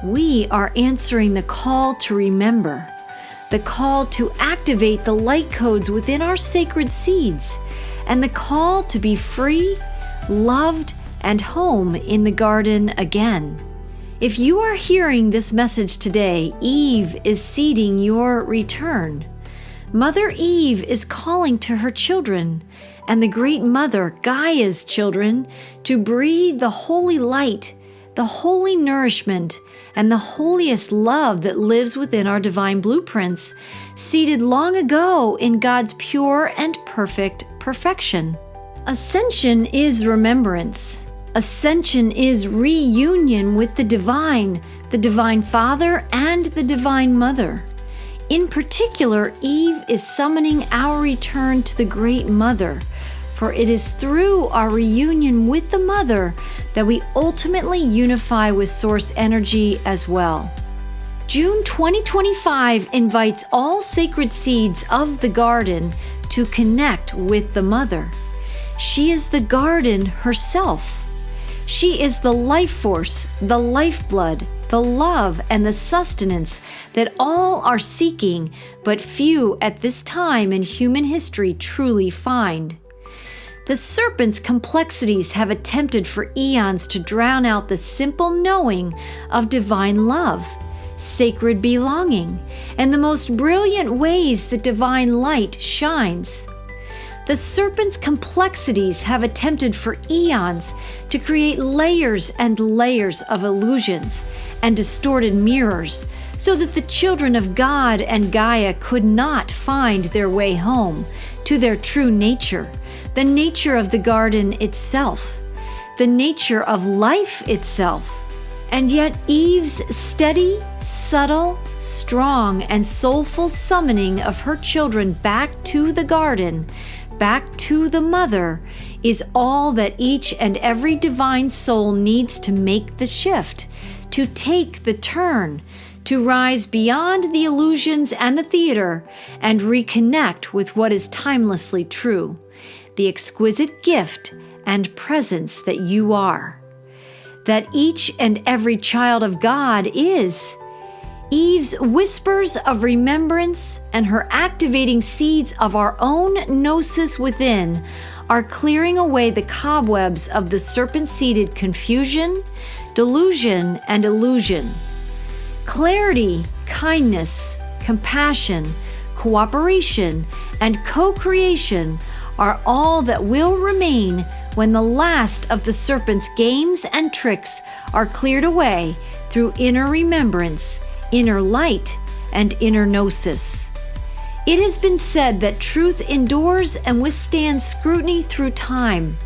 We are answering the call to remember, the call to activate the light codes within our sacred seeds, and the call to be free, loved, and home in the garden again. If you are hearing this message today, Eve is seeding your return. Mother Eve is calling to her children, and the Great Mother, Gaia's children, to breathe the holy light, the holy nourishment, and the holiest love that lives within our divine blueprints, seated long ago in God's pure and perfect perfection. Ascension is remembrance. Ascension is reunion with the Divine Father, and the Divine Mother. In particular, Eve is summoning our return to the Great Mother, for it is through our reunion with the Mother that we ultimately unify with Source energy as well. June 2025 invites all sacred seeds of the garden to connect with the mother. She is the garden herself. She is the life force, the lifeblood, the love, and the sustenance that all are seeking, but few at this time in human history truly find. The serpent's complexities have attempted for eons to drown out the simple knowing of divine love, sacred belonging, and the most brilliant ways that divine light shines. The serpent's complexities have attempted for eons to create layers and layers of illusions and distorted mirrors so that the children of God and Gaia could not find their way home to their true nature, the nature of the garden itself, the nature of life itself. And yet Eve's steady, subtle, strong, and soulful summoning of her children back to the garden, back to the mother, is all that each and every divine soul needs to make the shift, to take the turn, to rise beyond the illusions and the theater and reconnect with what is timelessly true, the exquisite gift and presence that you are, that each and every child of God is. Eve's whispers of remembrance and her activating seeds of our own gnosis within are clearing away the cobwebs of the serpent-seeded confusion, delusion, and illusion. Clarity, kindness, compassion, cooperation, and co-creation are all that will remain when the last of the serpent's games and tricks are cleared away through inner remembrance, inner light, and inner gnosis. It has been said that truth endures and withstands scrutiny through time.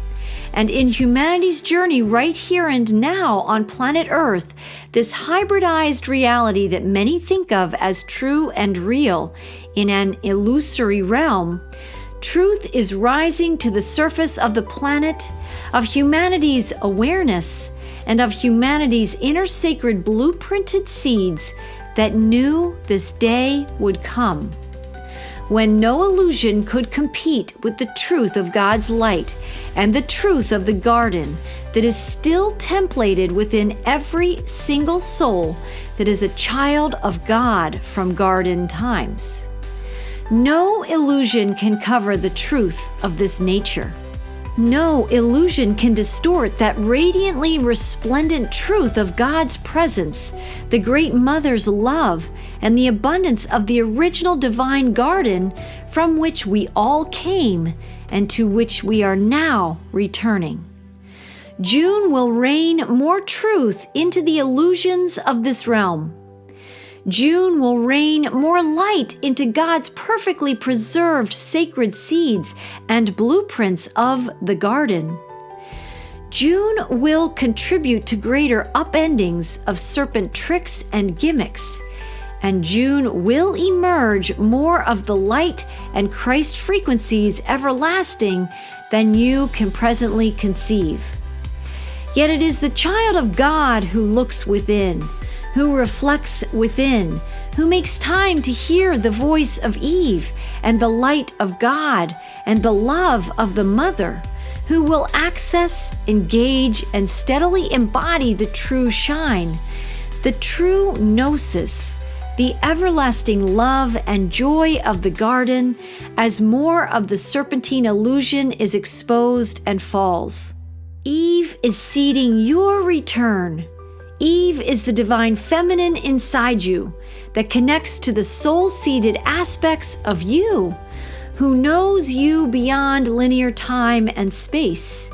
And in humanity's journey right here and now on planet Earth, this hybridized reality that many think of as true and real in an illusory realm, truth is rising to the surface of the planet, of humanity's awareness, and of humanity's inner sacred blueprinted seeds that knew this day would come, when no illusion could compete with the truth of God's light and the truth of the garden that is still templated within every single soul that is a child of God from garden times. No illusion can cover the truth of this nature. No illusion can distort that radiantly resplendent truth of God's presence, the Great Mother's love, and the abundance of the original divine garden from which we all came and to which we are now returning. June will rain more truth into the illusions of this realm. June will rain more light into God's perfectly preserved sacred seeds and blueprints of the garden. June will contribute to greater upendings of serpent tricks and gimmicks, and June will emerge more of the light and Christ frequencies everlasting than you can presently conceive. Yet it is the child of God who looks within, who reflects within, who makes time to hear the voice of Eve and the light of God and the love of the mother, who will access, engage, and steadily embody the true shine, the true gnosis, the everlasting love and joy of the garden as more of the serpentine illusion is exposed and falls. Eve is seeding your return. Eve is the divine feminine inside you that connects to the soul-seeded aspects of you, who knows you beyond linear time and space.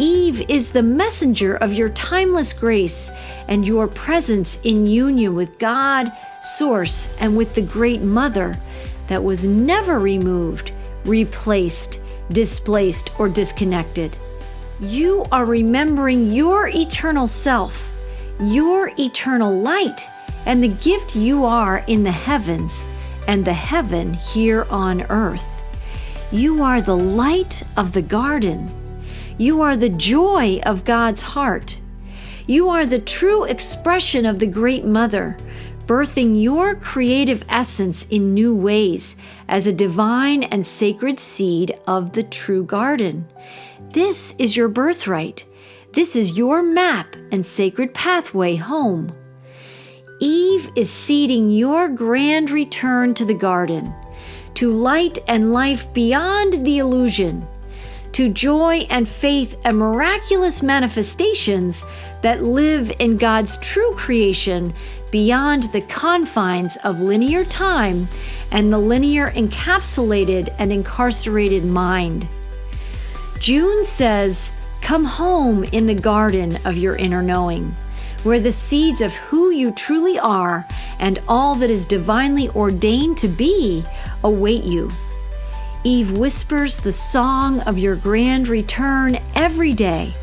Eve is the messenger of your timeless grace and your presence in union with God, Source, and with the Great Mother that was never removed, replaced, displaced, or disconnected. You are remembering your eternal self, your eternal light, and the gift you are in the heavens and the heaven here on earth. You are the light of the garden. You are the joy of God's heart. You are the true expression of the Great Mother, birthing your creative essence in new ways as a divine and sacred seed of the true garden. This is your birthright. This is your map and sacred pathway home. Eve is seeding your grand return to the garden, to light and life beyond the illusion, to joy and faith and miraculous manifestations that live in God's true creation beyond the confines of linear time and the linear encapsulated and incarcerated mind. June says, come home in the garden of your inner knowing, where the seeds of who you truly are and all that is divinely ordained to be await you. Eve whispers the song of your grand return every day.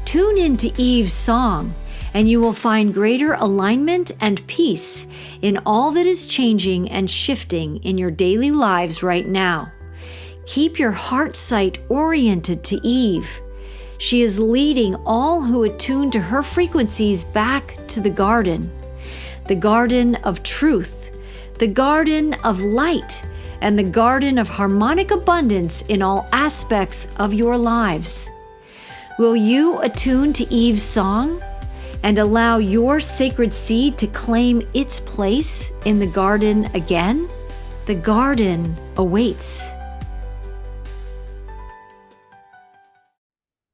Tune into Eve's song, and you will find greater alignment and peace in all that is changing and shifting in your daily lives right now. Keep your heart sight oriented to Eve. She is leading all who attune to her frequencies back to the garden of truth, the garden of light, and the garden of harmonic abundance in all aspects of your lives. Will you attune to Eve's song and allow your sacred seed to claim its place in the garden again? The garden awaits.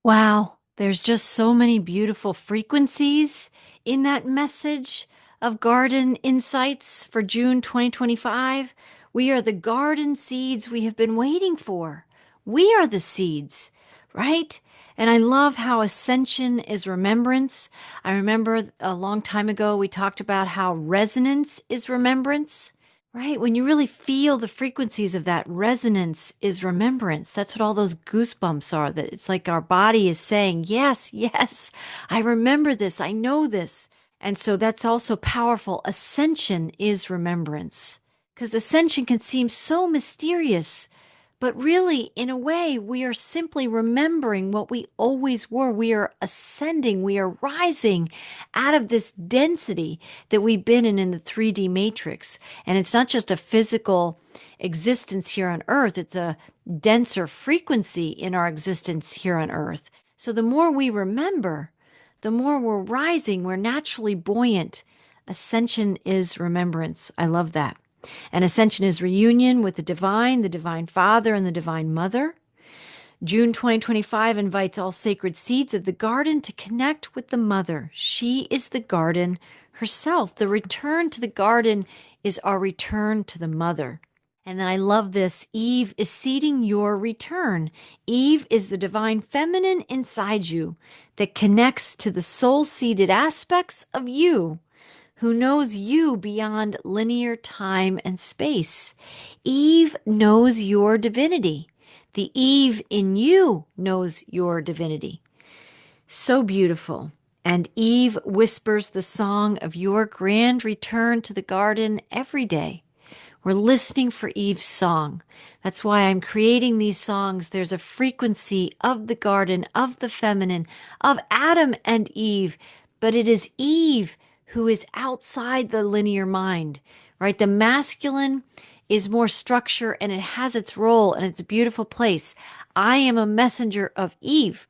Wow, there's just so many beautiful frequencies in that message of Garden Insights for June 2025. We are the garden seeds we have been waiting for. We are the seeds, right? And I love how ascension is remembrance. I remember a long time ago we talked about how resonance is remembrance. Right? When you really feel the frequencies of that, resonance is remembrance. That's what all those goosebumps are. That it's like our body is saying, yes, yes, I remember this. I know this. And so that's also powerful. Ascension is remembrance. Because ascension can seem so mysterious. But really, in a way, we are simply remembering what we always were. We are ascending. We are rising out of this density that we've been in the 3D matrix. And it's not just a physical existence here on Earth. It's a denser frequency in our existence here on Earth. So the more we remember, the more we're rising. We're naturally buoyant. Ascension is remembrance. I love that. And ascension is reunion with the Divine Father, and the Divine Mother. June 2025 invites all sacred seeds of the garden to connect with the Mother. She is the garden herself. The return to the garden is our return to the Mother. And then I love this. Eve is seeding your return. Eve is the divine feminine inside you that connects to the soul-seeded aspects of you, who knows you beyond linear time and space. Eve knows your divinity. The Eve in you knows your divinity. So beautiful. And Eve whispers the song of your grand return to the garden every day. We're listening for Eve's song. That's why I'm creating these songs. There's a frequency of the garden, of the feminine, of Adam and Eve, but it is Eve who is outside the linear mind, right? The masculine is more structure and it has its role and it's a beautiful place. I am a messenger of Eve.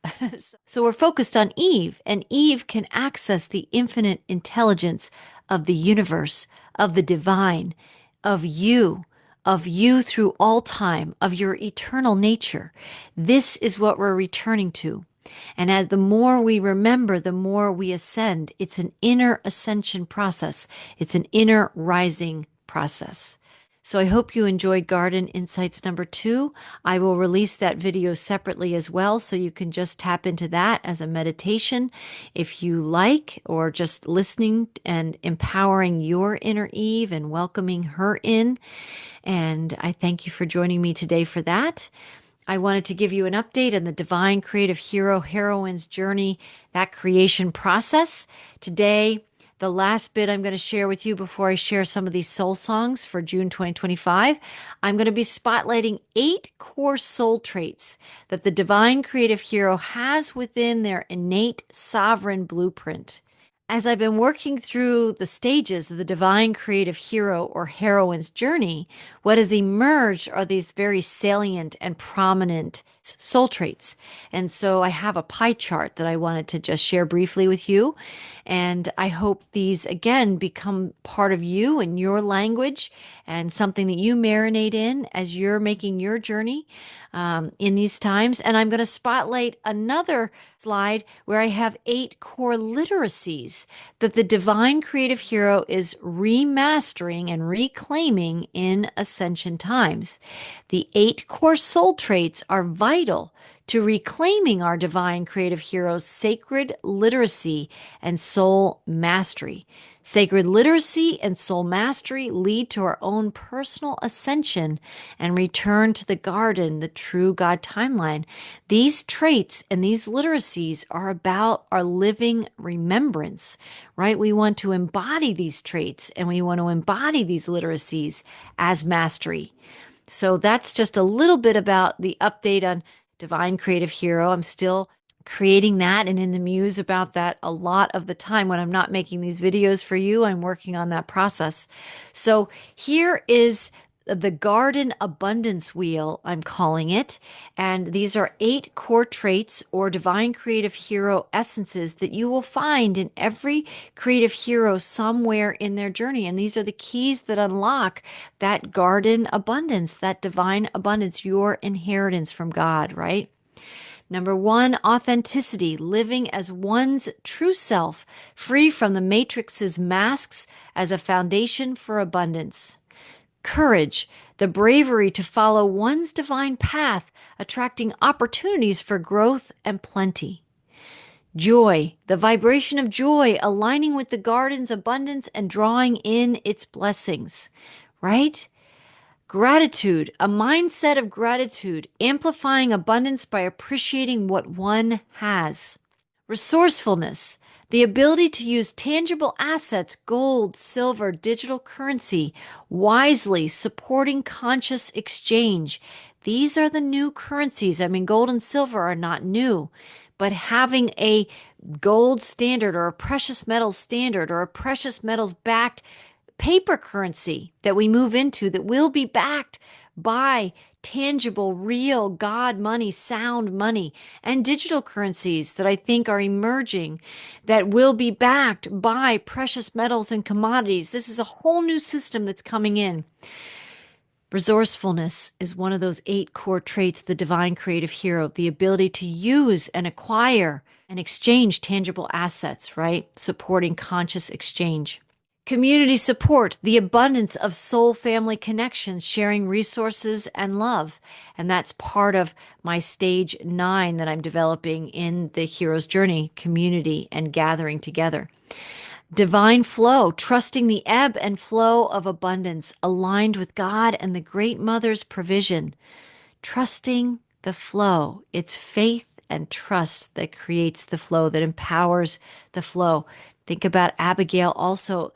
So we're focused on Eve, and Eve can access the infinite intelligence of the universe, of the divine, of you through all time, of your eternal nature. This is what we're returning to. And as the more we remember, the more we ascend. It's an inner ascension process. It's an inner rising process. So I hope you enjoyed Garden Insights number 2. I will release that video separately as well, so you can just tap into that as a meditation if you like, or just listening and empowering your inner Eve and welcoming her in. And I thank you for joining me today for that. I wanted to give you an update on the divine creative hero heroine's journey, that creation process. Today, the last bit I'm going to share with you before I share some of these soul songs for June 2025, I'm going to be spotlighting 8 core soul traits that the divine creative hero has within their innate sovereign blueprint. as I've been working through the stages of the divine creative hero or heroine's journey, what has emerged are these very salient and prominent soul traits. And so I have a pie chart that I wanted to just share briefly with you. And I hope these, again, become part of you and your language and something that you marinate in as you're making your journey in these times. And I'm going to spotlight another slide where I have 8 core literacies that the divine creative hero is remastering and reclaiming in ascension times. The 8 core soul traits are vital to reclaiming our divine creative hero's sacred literacy and soul mastery. Sacred literacy and soul mastery lead to our own personal ascension and return to the garden, the true God timeline. These traits and these literacies are about our living remembrance, right? We want to embody these traits and we want to embody these literacies as mastery. So that's just a little bit about the update on Divine Creative Hero. I'm still creating that and in the muse about that a lot of the time. When I'm not making these videos for you, I'm working on that process. So here is the Garden Abundance Wheel, I'm calling it. And these are 8 core traits or divine creative hero essences that you will find in every creative hero somewhere in their journey. And these are the keys that unlock that garden abundance, that divine abundance, your inheritance from God, right? Number 1, authenticity, living as one's true self, free from the matrix's masks as a foundation for abundance. Courage, the bravery to follow one's divine path, attracting opportunities for growth and plenty. Joy, the vibration of joy, aligning with the garden's abundance and drawing in its blessings, right? Gratitude, a mindset of gratitude, amplifying abundance by appreciating what one has. Resourcefulness, the ability to use tangible assets, gold, silver, digital currency, wisely, supporting conscious exchange. These are the new currencies. I mean, gold and silver are not new, but having a gold standard or a precious metals standard or a precious metals backed paper currency that we move into that will be backed by tangible, real God money, sound money, and digital currencies that I think are emerging that will be backed by precious metals and commodities. This is a whole new system that's coming in. Resourcefulness is one of those 8 core traits, the divine creative hero, the ability to use and acquire and exchange tangible assets, right? Supporting conscious exchange. Community support, the abundance of soul family connections, sharing resources and love. And that's part of my stage 9 that I'm developing in the hero's journey, community and gathering together. Divine flow, trusting the ebb and flow of abundance, aligned with God and the Great Mother's provision. Trusting the flow. It's faith and trust that creates the flow, that empowers the flow. Think about Abigail also.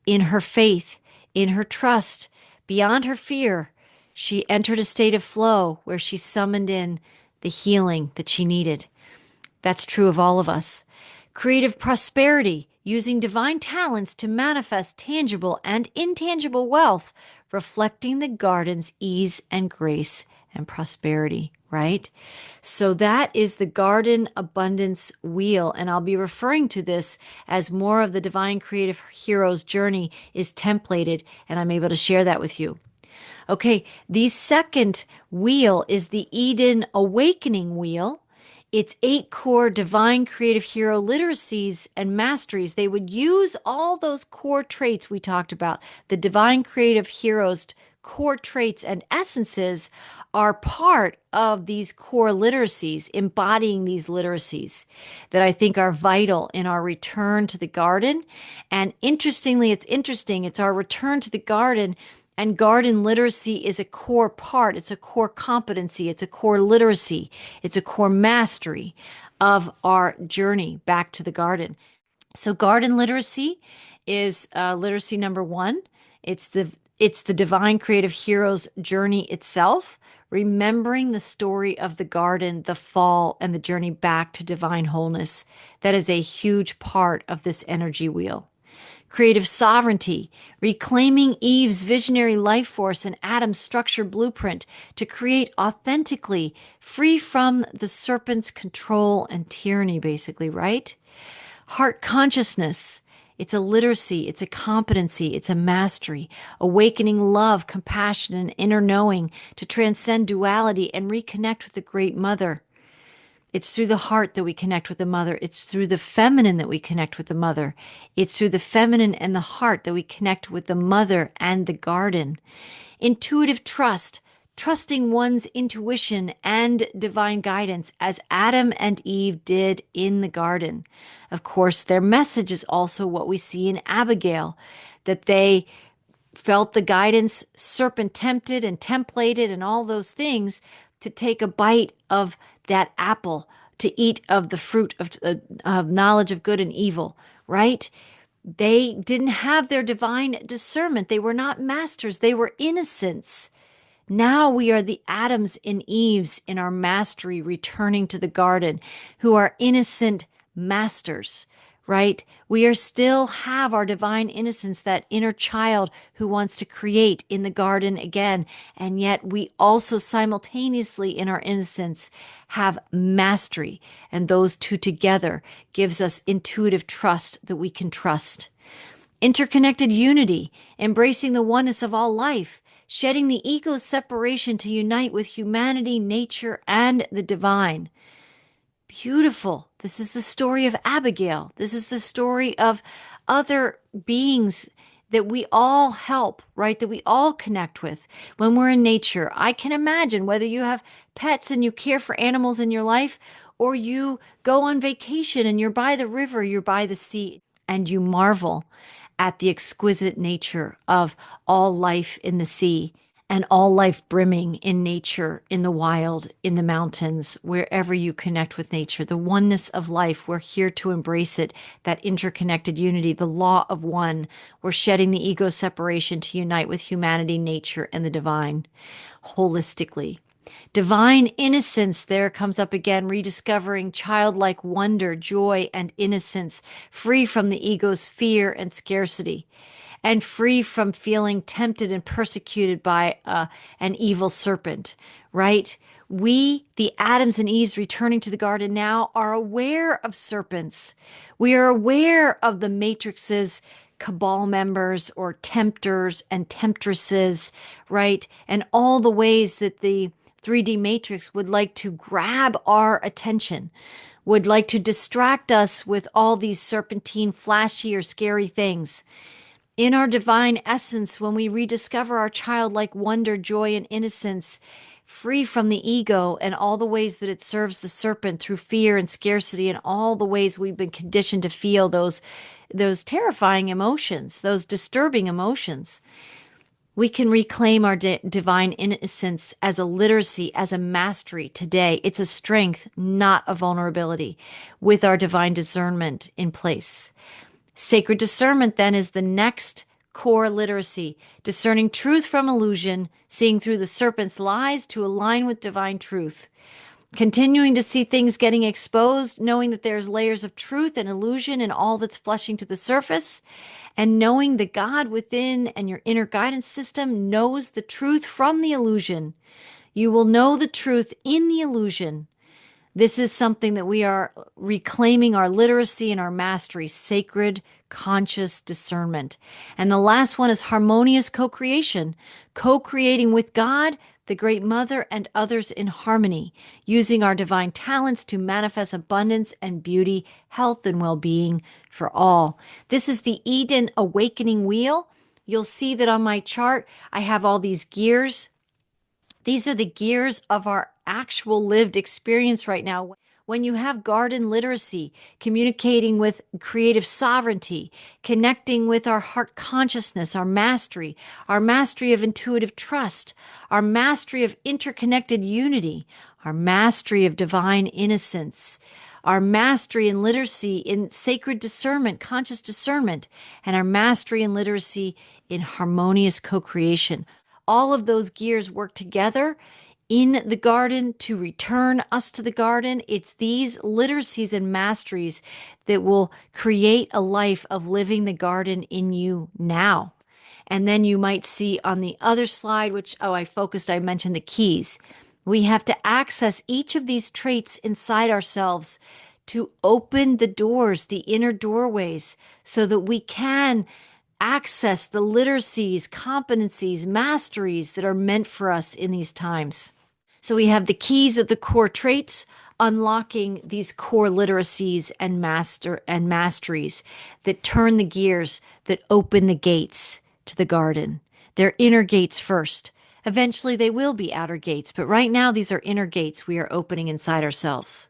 In her faith, in her trust, beyond her fear, she entered a state of flow where she summoned in the healing that she needed. That's true of all of us. Creative prosperity, using divine talents to manifest tangible and intangible wealth, reflecting the garden's ease and grace and prosperity, right? So that is the Garden Abundance Wheel. And I'll be referring to this as more of the Divine Creative Hero's journey is templated, and I'm able to share that with you. Okay, the second wheel is the Eden Awakening Wheel. It's 8 core divine creative hero literacies and masteries. They would use all those core traits we talked about. The divine creative hero's core traits and essences are part of these core literacies, embodying these literacies that I think are vital in our return to the garden. And interestingly, it's our return to the garden. And garden literacy is a core part. It's a core competency. It's a core literacy. It's a core mastery of our journey back to the garden. So garden literacy is literacy number 1. It's the divine creative hero's journey itself, remembering the story of the garden, the fall, and the journey back to divine wholeness. That is a huge part of this energy wheel. Creative sovereignty, reclaiming Eve's visionary life force and Adam's structure blueprint to create authentically, free from the serpent's control and tyranny, basically, right? Heart consciousness. It's a literacy, it's a competency, it's a mastery, awakening love, compassion, and inner knowing to transcend duality and reconnect with the Great Mother. It's through the heart that we connect with the mother. It's through the feminine that we connect with the mother. It's through the feminine and the heart that we connect with the mother and the garden. Intuitive trust, trusting one's intuition and divine guidance as Adam and Eve did in the garden. Of course, their message is also what we see in Abigail, that they felt the guidance, serpent tempted and templated and all those things to take a bite of that apple, to eat of the fruit of knowledge of good and evil, right? They didn't have their divine discernment. They were not masters. They were innocents. Now we are the Adams and Eves in our mastery, returning to the garden, who are innocent masters, right? We are still have our divine innocence, that inner child who wants to create in the garden again. And yet we also simultaneously in our innocence have mastery. And those two together gives us intuitive trust that we can trust. Interconnected unity, embracing the oneness of all life, shedding the ego's separation to unite with humanity, nature, and the divine. Beautiful. This is the story of Abigail. This is the story of other beings that we all help, right? That we all connect with when we're in nature. I can imagine whether you have pets and you care for animals in your life, or you go on vacation and you're by the river, you're by the sea, and you marvel at the exquisite nature of all life in the sea and all life brimming in nature, in the wild, in the mountains, wherever you connect with nature. The oneness of life, we're here to embrace it, that interconnected unity, the law of one. We're shedding the ego separation to unite with humanity, nature, and the divine holistically. Divine innocence, there comes up again, rediscovering childlike wonder, joy, and innocence, free from the ego's fear and scarcity, and free from feeling tempted and persecuted by an evil serpent, right? We, the Adams and Eves returning to the garden now, are aware of serpents. We are aware of the matrix's cabal members or tempters and temptresses, right? And all the ways that the 3D matrix would like to grab our attention, would like to distract us with all these serpentine, flashy, or scary things. In our divine essence, when we rediscover our childlike wonder, joy, and innocence, free from the ego and all the ways that it serves the serpent through fear and scarcity and all the ways we've been conditioned to feel those terrifying emotions, those disturbing emotions, we can reclaim our divine innocence as a literacy, as a mastery today. It's a strength, not a vulnerability, with our divine discernment in place. Sacred discernment then is the next core literacy, discerning truth from illusion, seeing through the serpent's lies to align with divine truth. Continuing to see things getting exposed, knowing that there's layers of truth and illusion in all that's flushing to the surface, and knowing that God within and your inner guidance system knows the truth from the illusion. You will know the truth in the illusion. This is something that we are reclaiming our literacy and our mastery, sacred, conscious discernment. And the last one is harmonious co-creation, co-creating with God, the Great Mother, and others in harmony, using our divine talents to manifest abundance and beauty, health and well-being for all. This is the Eden Awakening Wheel. You'll see that on my chart, I have all these gears. These are the gears of our actual lived experience right now. When you have garden literacy, communicating with creative sovereignty, connecting with our heart consciousness, our mastery of intuitive trust, our mastery of interconnected unity, our mastery of divine innocence, our mastery and literacy in sacred discernment, conscious discernment, and our mastery and literacy in harmonious co-creation. All of those gears work together in the garden to return us to the garden. It's these literacies and masteries that will create a life of living the garden in you now. And then you might see on the other slide, which, I mentioned the keys. We have to access each of these traits inside ourselves to open the doors, the inner doorways, so that we can access the literacies, competencies, masteries that are meant for us in these times. So we have the keys of the core traits, unlocking these core literacies and masteries that turn the gears, that open the gates to the garden. They're inner gates first. Eventually they will be outer gates, but right now these are inner gates we are opening inside ourselves.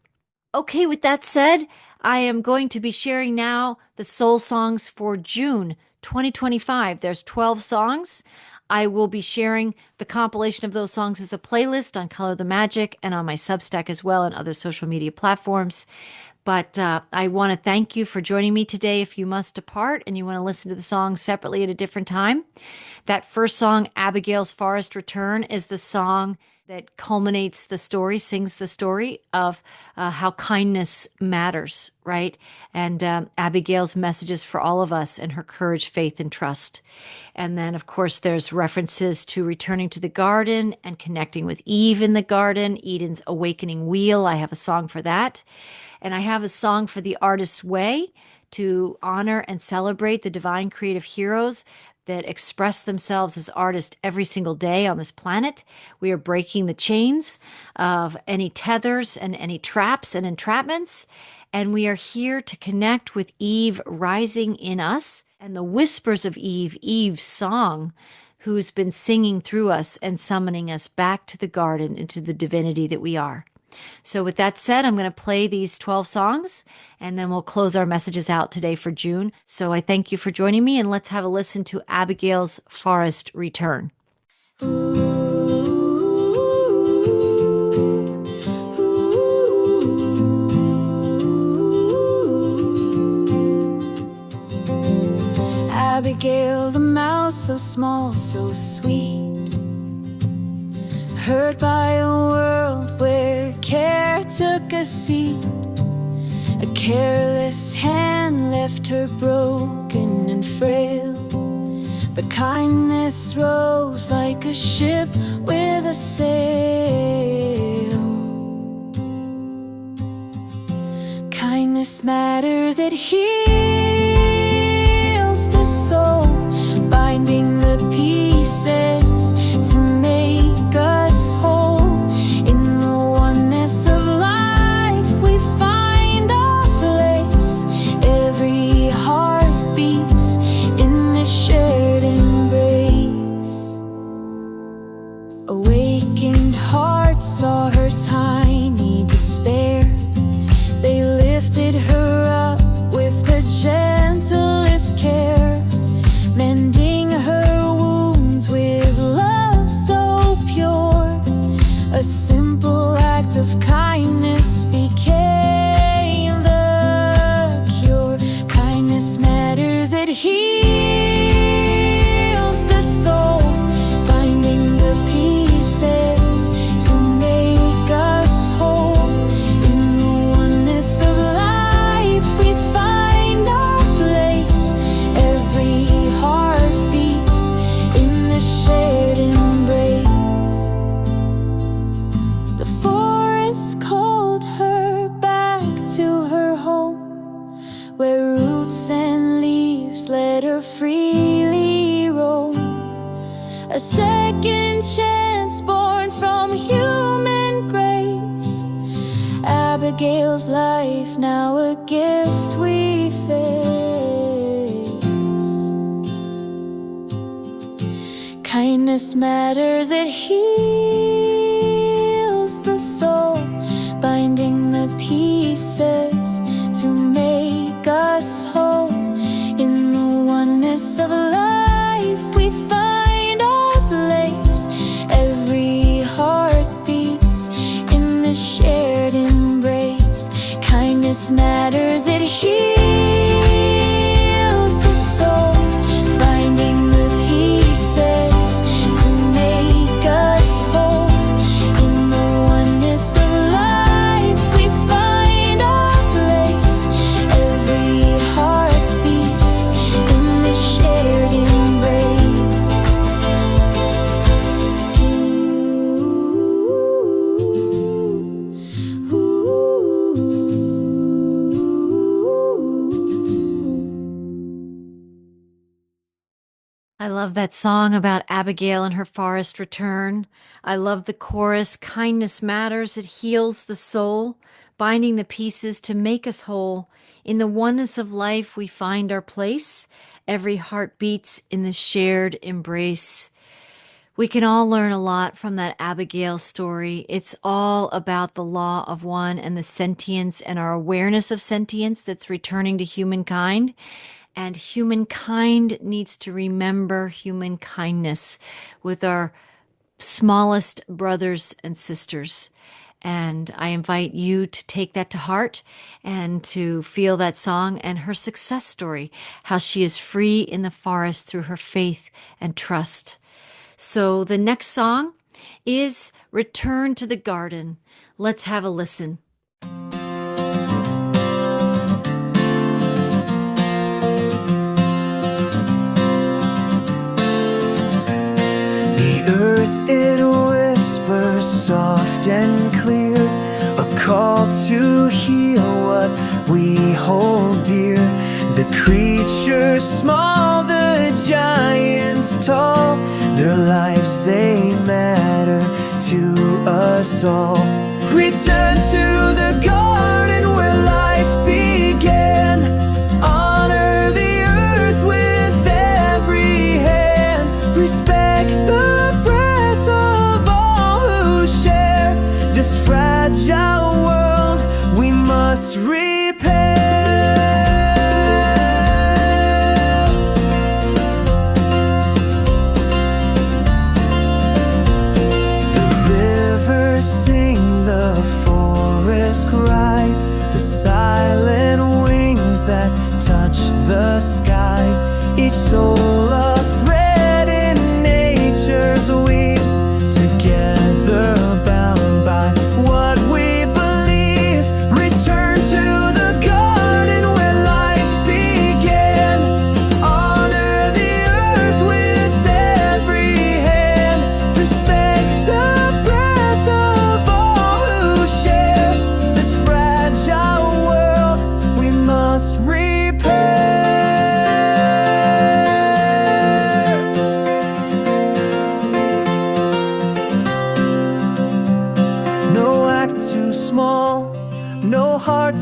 Okay, with that said, I am going to be sharing now the soul songs for June 2025. There's 12 songs. I will be sharing the compilation of those songs as a playlist on Color the Magic and on my Substack as well and other social media platforms. But I want to thank you for joining me today. If you must depart and you want to listen to the songs separately at a different time, that first song, Abigail's Forest Return, is the song that culminates the story, sings the story of how kindness matters, right? And Abigail's messages for all of us and her courage, faith, and trust. And then, of course, there's references to returning to the garden and connecting with Eve in the garden, Eden's awakening wheel. I have a song for that. And I have a song for the artist's way to honor and celebrate the divine creative heroes that express themselves as artists every single day on this planet. We are breaking the chains of any tethers and any traps and entrapments. And we are here to connect with Eve rising in us and the whispers of Eve, Eve's song, who's been singing through us and summoning us back to the garden into the divinity that we are. So with that said, I'm going to play these 12 songs and then we'll close our messages out today for June. So I thank you for joining me and let's have a listen to Abigail's Forest Return. Abigail the mouse, so small, so sweet, hurt by a world where care took a seat. A careless hand left her broken and frail, but kindness rose like a ship with a sail. Kindness matters, it heals the soul, binding the pieces to make us whole. In the oneness of life we find our place. Every heart beats in this shared embrace. Awakened hearts saw her tiny despair. They lifted her up with the gentlest care, mending her wounds with love so pure. A simple act of kindness became the cure. Kindness matters, it heals the soul, binding the pieces to make us whole. In the oneness of life we find our place. Every heart beats in the shared embrace. The forest called her back to her home, where roots and leaves let her freely roam. A second chance born from human grace. Abigail's life now a gift we face. Kindness matters, it heals the soul, binding the pieces to make us whole. In the oneness of life we find our place. Every heart beats in the shared embrace. Kindness matters, it heals the soul, binding the pieces to make us whole. In I love that song about Abigail and her forest return. I love the chorus, kindness matters, it heals the soul, binding the pieces to make us whole. In the oneness of life we find our place. Every heart beats in the shared embrace. We can all learn a lot from that Abigail story. It's all about the law of one and the sentience and our awareness of sentience that's returning to humankind. And humankind needs to remember human kindness with our smallest brothers and sisters. And I invite you to take that to heart and to feel that song and her success story, how she is free in the forest through her faith and trust. So the next song is Return to the Garden. Let's have a listen. The earth, it whispers soft and clear, a call to heal what we hold dear. The creatures small, the giants tall, their lives, they matter to us all. Return to the garden where life began. Honor the earth with every hand. Respect the breath of all who share this fragile world we must repair. Sing, the forest cry, the silent wings that touch the sky. Each soul a thread in nature's weave, together bound by what we believe. Return to the garden where life began. Honor the earth with every hand. Respect the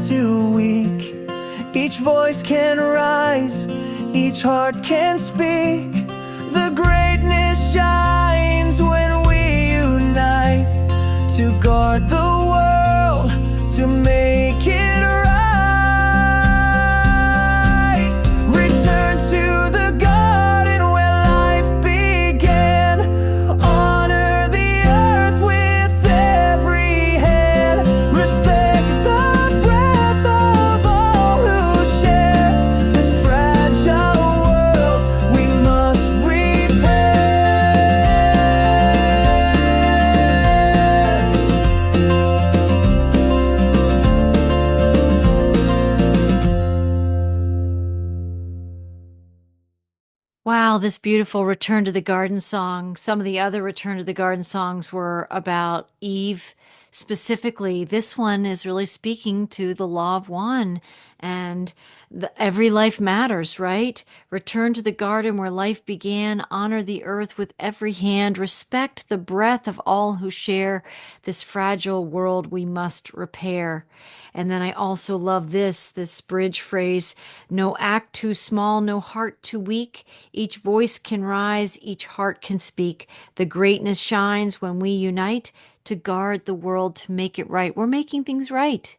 too weak. Each voice can rise, each heart can speak. The greatness shines when we unite to guard the world, to make it right. Return to the garden where life began. Honor the earth with every hand. Respect Wow, this beautiful Return to the Garden song. Some of the other Return to the Garden songs were about Eve specifically. This one is really speaking to the law of one and every life matters, right? Return to the garden where life began. Honor the earth with every hand. Respect the breath of all who share this fragile world we must repair. And then I also love this bridge phrase, no act too small, no heart too weak. Each voice can rise, each heart can speak. The greatness shines when we unite to guard the world, to make it right. We're making things right.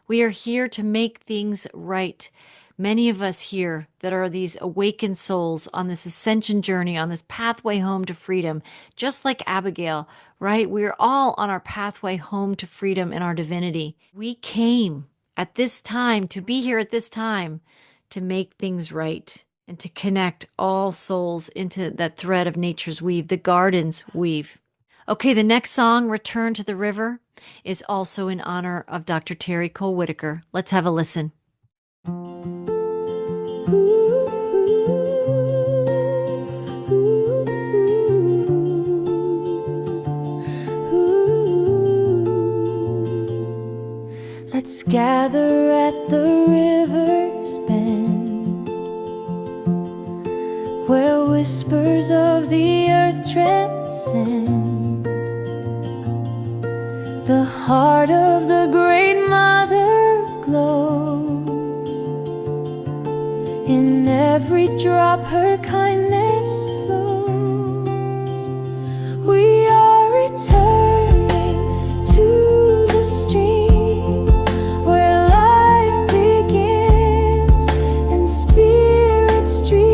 We are here to make things right. Many of us here that are these awakened souls on this ascension journey, on this pathway home to freedom, just like Abigail, right? We're all on our pathway home to freedom in our divinity. We came at this time, to be here at this time, to make things right and to connect all souls into that thread of nature's weave, the garden's weave. Okay, the next song, Return to the River, is also in honor of Dr. Terry Cole Whitaker. Let's have a listen. Let's gather at the river's bend, where whispers of the earth transcend. The heart of the great mother glows. In every drop her kindness flows. We are returning to the stream where life begins and spirits dream.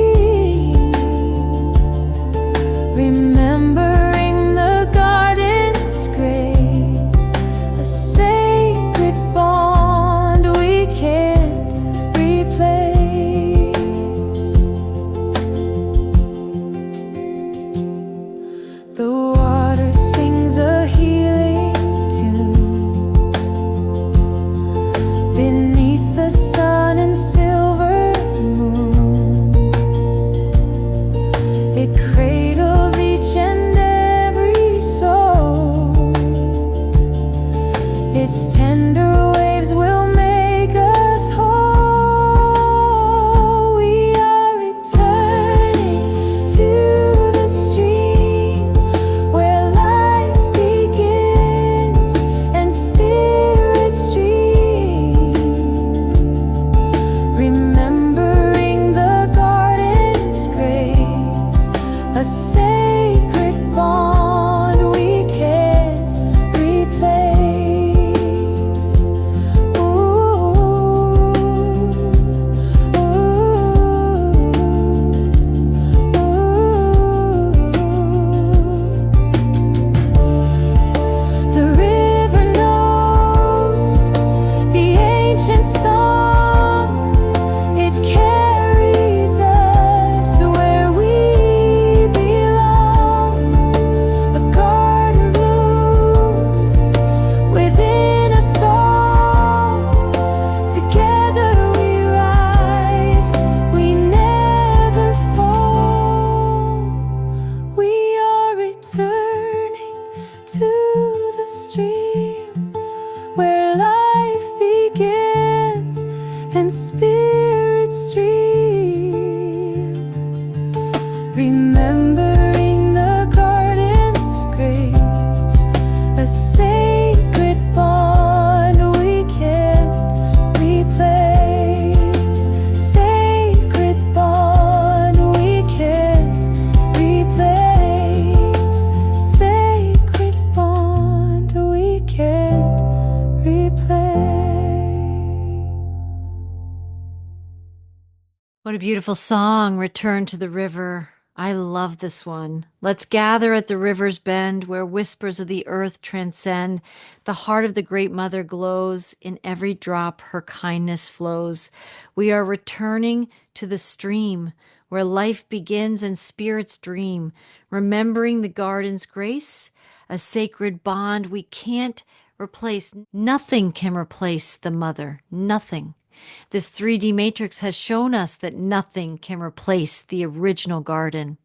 Remembering the garden's grace, a sacred bond we can't replace. The water sings a healing tune beneath the sun and silver moon. It cradles each and every soul. Its tender waves will make us whole. We are returning to the stream where life begins and spirits dream. Remembering the garden's grace, a sacred bond we can't replace. Ooh, ooh, ooh. The river knows the ancient song. It carries us where we belong. A garden blooms within us all. Together we rise, we never fall. We are returning to the stream where life begins and spirits dream. Remembering the garden's grace, a sacred bond we can't replace. Sacred bond we can't replace. Sacred bond we can't replace. What a beautiful song, Return to the River. I love this one. Let's gather at the river's bend where whispers of the earth transcend. The heart of the great mother glows. In every drop her kindness flows. We are returning to the stream where life begins and spirits dream. Remembering the garden's grace, a sacred bond we can't replace. Nothing can replace the mother. Nothing. This 3D matrix has shown us that nothing can replace the original garden.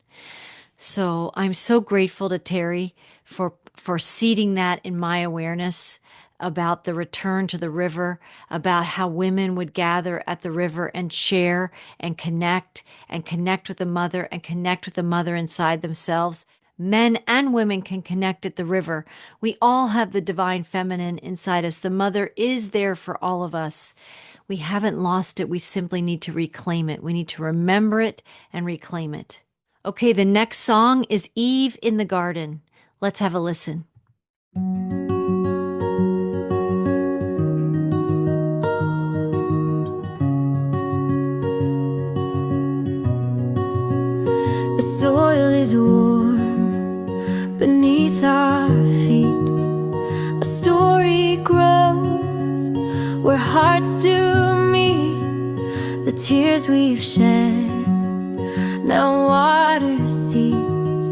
So I'm so grateful to Terry for seeding that in my awareness about the return to the river, about how women would gather at the river and share and connect with the mother and connect with the mother inside themselves. Men and women can connect at the river. We all have the divine feminine inside us. The mother is there for all of us. We haven't lost it. We simply need to reclaim it. We need to remember it and reclaim it. Okay, the next song is Eve in the Garden. Let's have a listen. The soil is warm beneath our feet. A story grows where hearts do meet. The tears we've shed now water seeds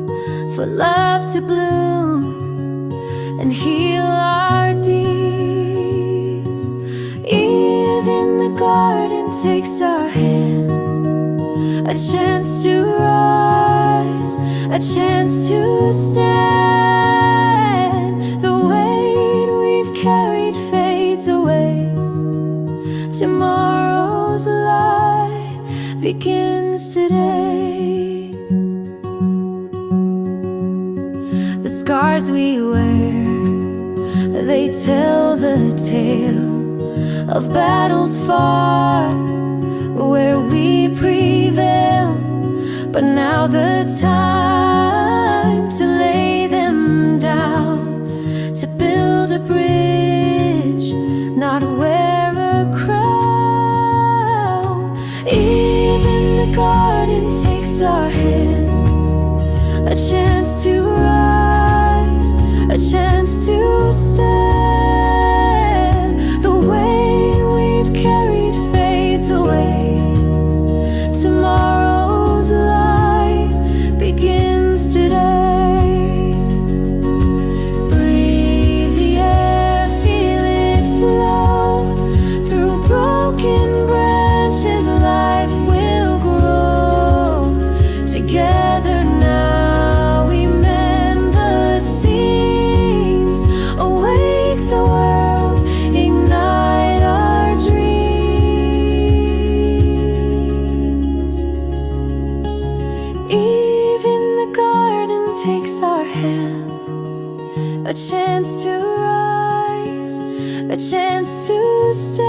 for love to bloom and heal our deeds. Eve in the garden takes our hand, a chance to rise, a chance to stand. The weight we've carried fades away. Tomorrow's light begins today. scars we wear, they tell the tale of battles far where we prevail. But now the time to lay them down, to build a bridge, not wear a crown. Even the garden takes our hand, a chance to rise, a chance to stand. The weight we've carried fades away. Tomorrow's light begins today. Breathe the air, feel it flow. Through broken branches, life will grow. Together now we mend the seams, awake the world, ignite our dreams. Even the garden takes our hand, a chance to rise, a chance to stand.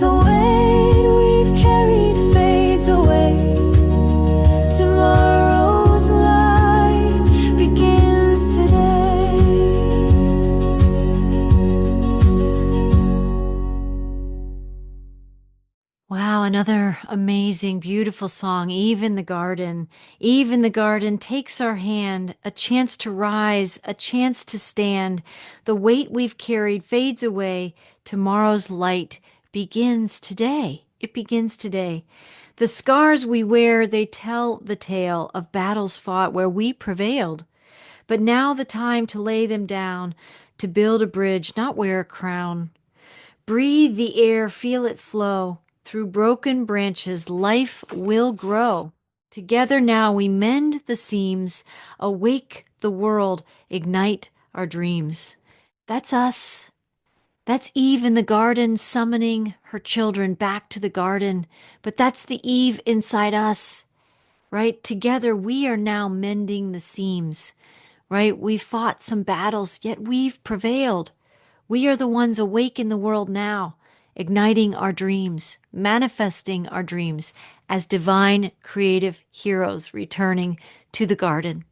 The weight we've carried fades away. Tomorrow's light begins today. Wow, another amazing, beautiful song. Even the garden takes our hand, a chance to rise, a chance to stand. The weight we've carried fades away. Tomorrow's light begins today. It begins today. The scars we wear, they tell the tale of battles fought where we prevailed. But now the time to lay them down, to build a bridge, not wear a crown. Breathe the air, feel it flow. Through broken branches, life will grow. Together now we mend the seams, awake the world, ignite our dreams. That's us. That's Eve in the garden summoning her children back to the garden. But that's the Eve inside us, right? Together we are now mending the seams, right? We've fought some battles, yet we've prevailed. We are the ones awake in the world now, igniting our dreams, manifesting our dreams as divine creative heroes returning to the garden.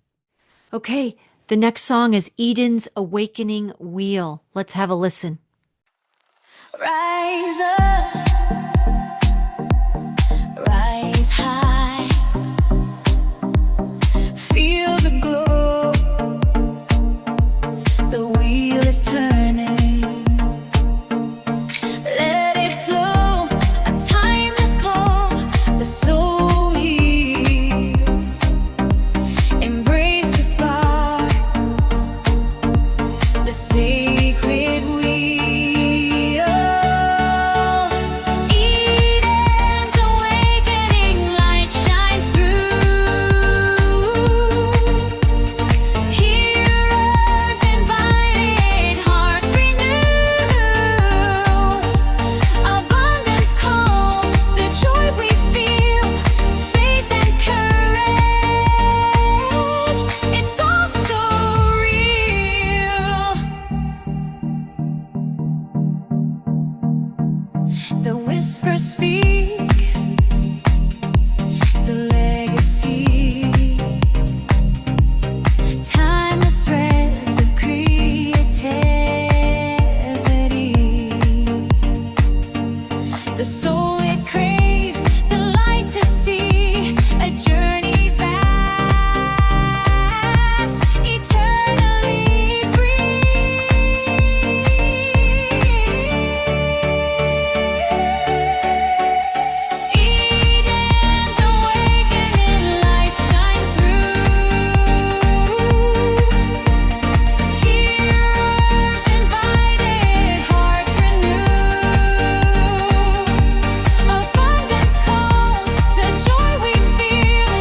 Okay, the next song is Eden's Awakening Wheel. Let's have a listen. Rise up, rise high, feel the glow, the wheel is turning, let it flow, a timeless call, the soul heal, embrace the spark, the sacred wheel. The whispers speak, the legacy, timeless threads of creativity. The soul it craves, the light to see, a journey vast, eternally free. Eden's awakening, light shines through. Heroes invited, hearts renewed. Abundance calls, the joy we feel,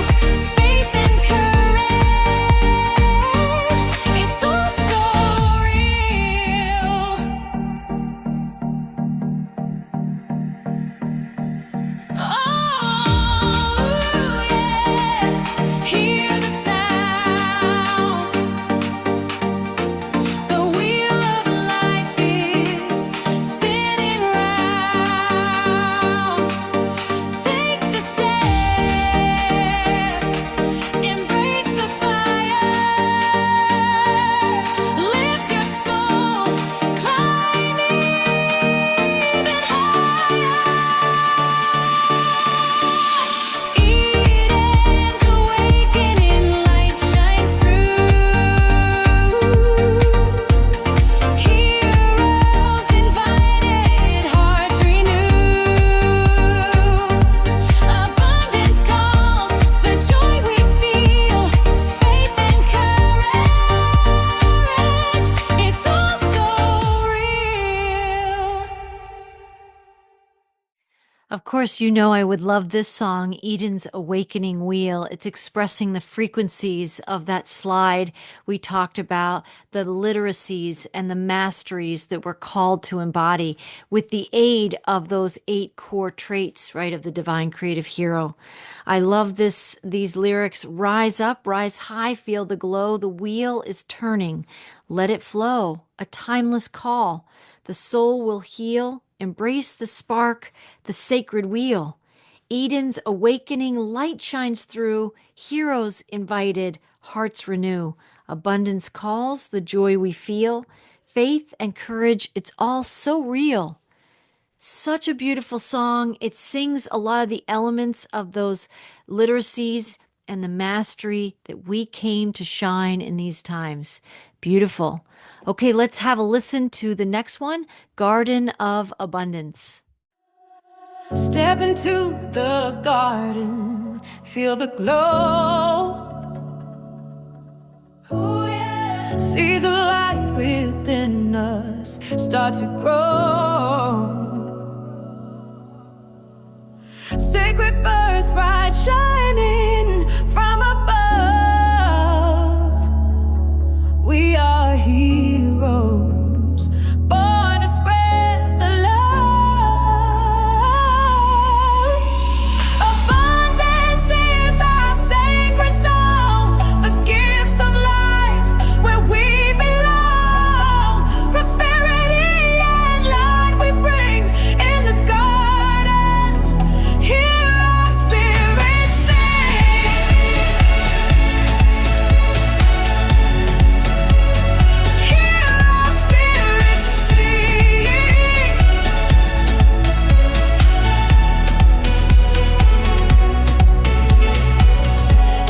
Of course, you know I would love this song, Eden's Awakening Wheel. It's expressing the frequencies of that slide we talked about, the literacies and the masteries that we're called to embody with the aid of those 8 core traits, right, of the divine creative hero. I love these lyrics. Rise up, rise high, feel the glow. The wheel is turning. Let it flow. A timeless call. The soul will heal. Embrace the spark, the sacred wheel. Eden's awakening light shines through. Heroes invited, hearts renew. Abundance calls, the joy we feel. Faith and courage, it's all so real. Such a beautiful song. It sings a lot of the elements of those literacies and the mastery that we came to shine in these times. Beautiful. Okay, let's have a listen to the next one, Garden of Abundance. Step into the garden, feel the glow. Ooh, yeah. Seeds of light within us start to grow. Sacred birthright shining from above. We are heroes, born to spread the love. Abundance is our sacred song, the gifts of life where we belong. Prosperity and light we bring in the garden. Hear our spirits sing. Hear our spirits sing.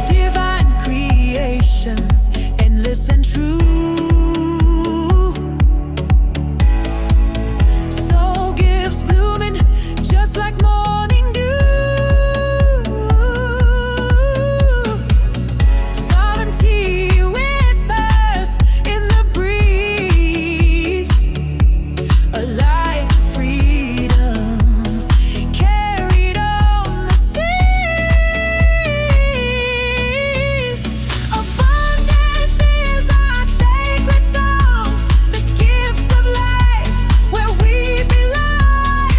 Divine creations, endless and true. Soul gifts blooming just like morning dew. Sovereignty whispers in the breeze. A life of freedom carried on the seas. Abundance is our sacred song, the gifts of life where we belong.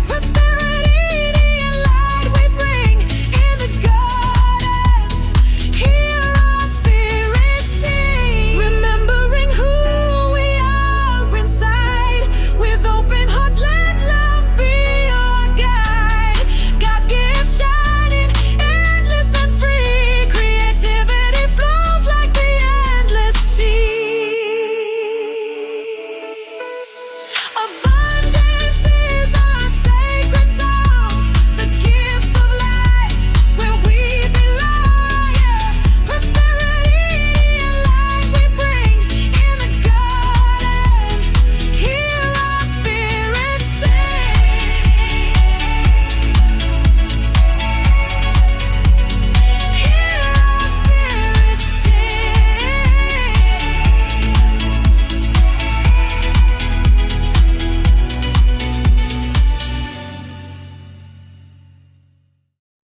Prosperity and light we bring in the garden. Hear our spirits sing. Remembering who we are inside, with open hearts let love be our guide. God's gift shining, endless and free. Creativity flows like the endless sea. Abundance is our sacred song, the gifts of life where we belong. Prosperity and light we bring in the garden. Hear our spirits sing. Hear our spirits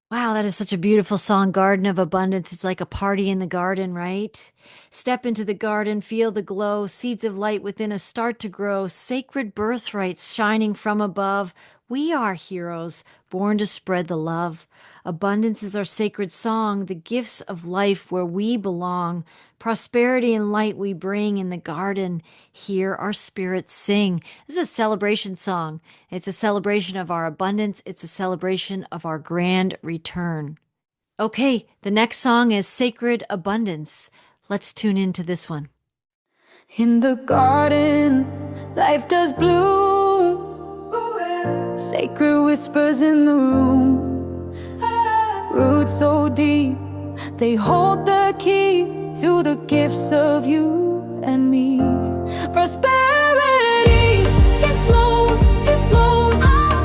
Wow, that is such a beautiful song, Garden of Abundance. It's like a party in the garden, right? Step into the garden, feel the glow, seeds of light within us start to grow, sacred birthrights shining from above. We are heroes, born to spread the love. Abundance is our sacred song, the gifts of life where we belong. Prosperity and light we bring in the garden. Hear our spirits sing. This is a celebration song. It's a celebration of our abundance. It's a celebration of our grand return. Okay, the next song is Sacred Abundance. Let's tune into this one. In the garden, life does bloom. Sacred whispers in the room. Roots so deep, they hold the key to the gifts of you and me. Prosperity, it flows, it flows.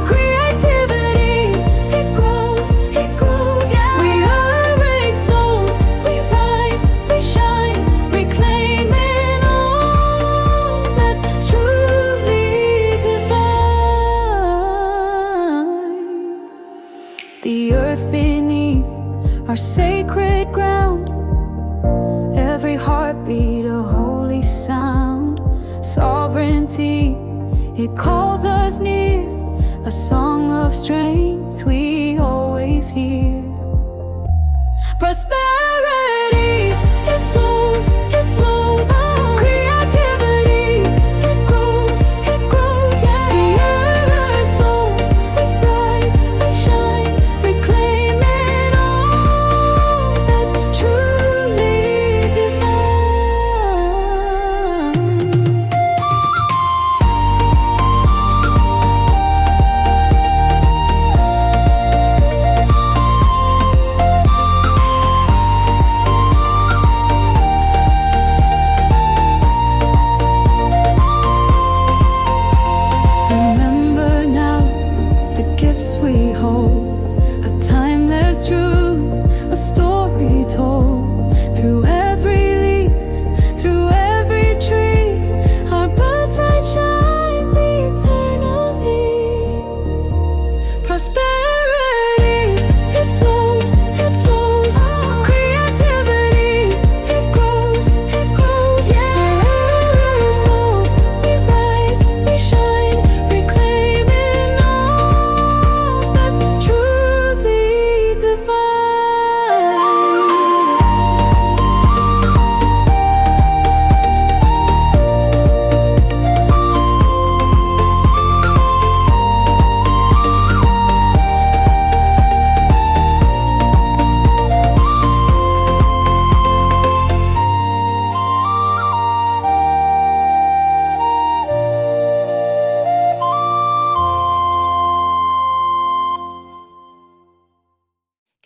Creativity, it grows, it grows. We awake souls, we rise, we shine, reclaiming all that's truly divine. the earth beneath our sacred ground. Every heartbeat a holy sound. Sovereignty, it calls us near, a song of strength we always hear. Prosperity, it flows, it flows. Creativity, it grows, it grows. We are our souls, we rise, we shine, reclaiming all that's truly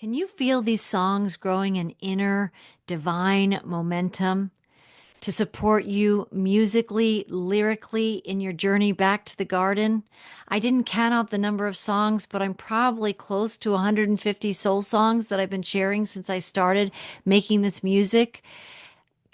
Can you feel these songs growing an inner divine momentum to support you musically, lyrically in your journey back to the garden? I didn't count out the number of songs, but I'm probably close to 150 soul songs that I've been sharing since I started making this music.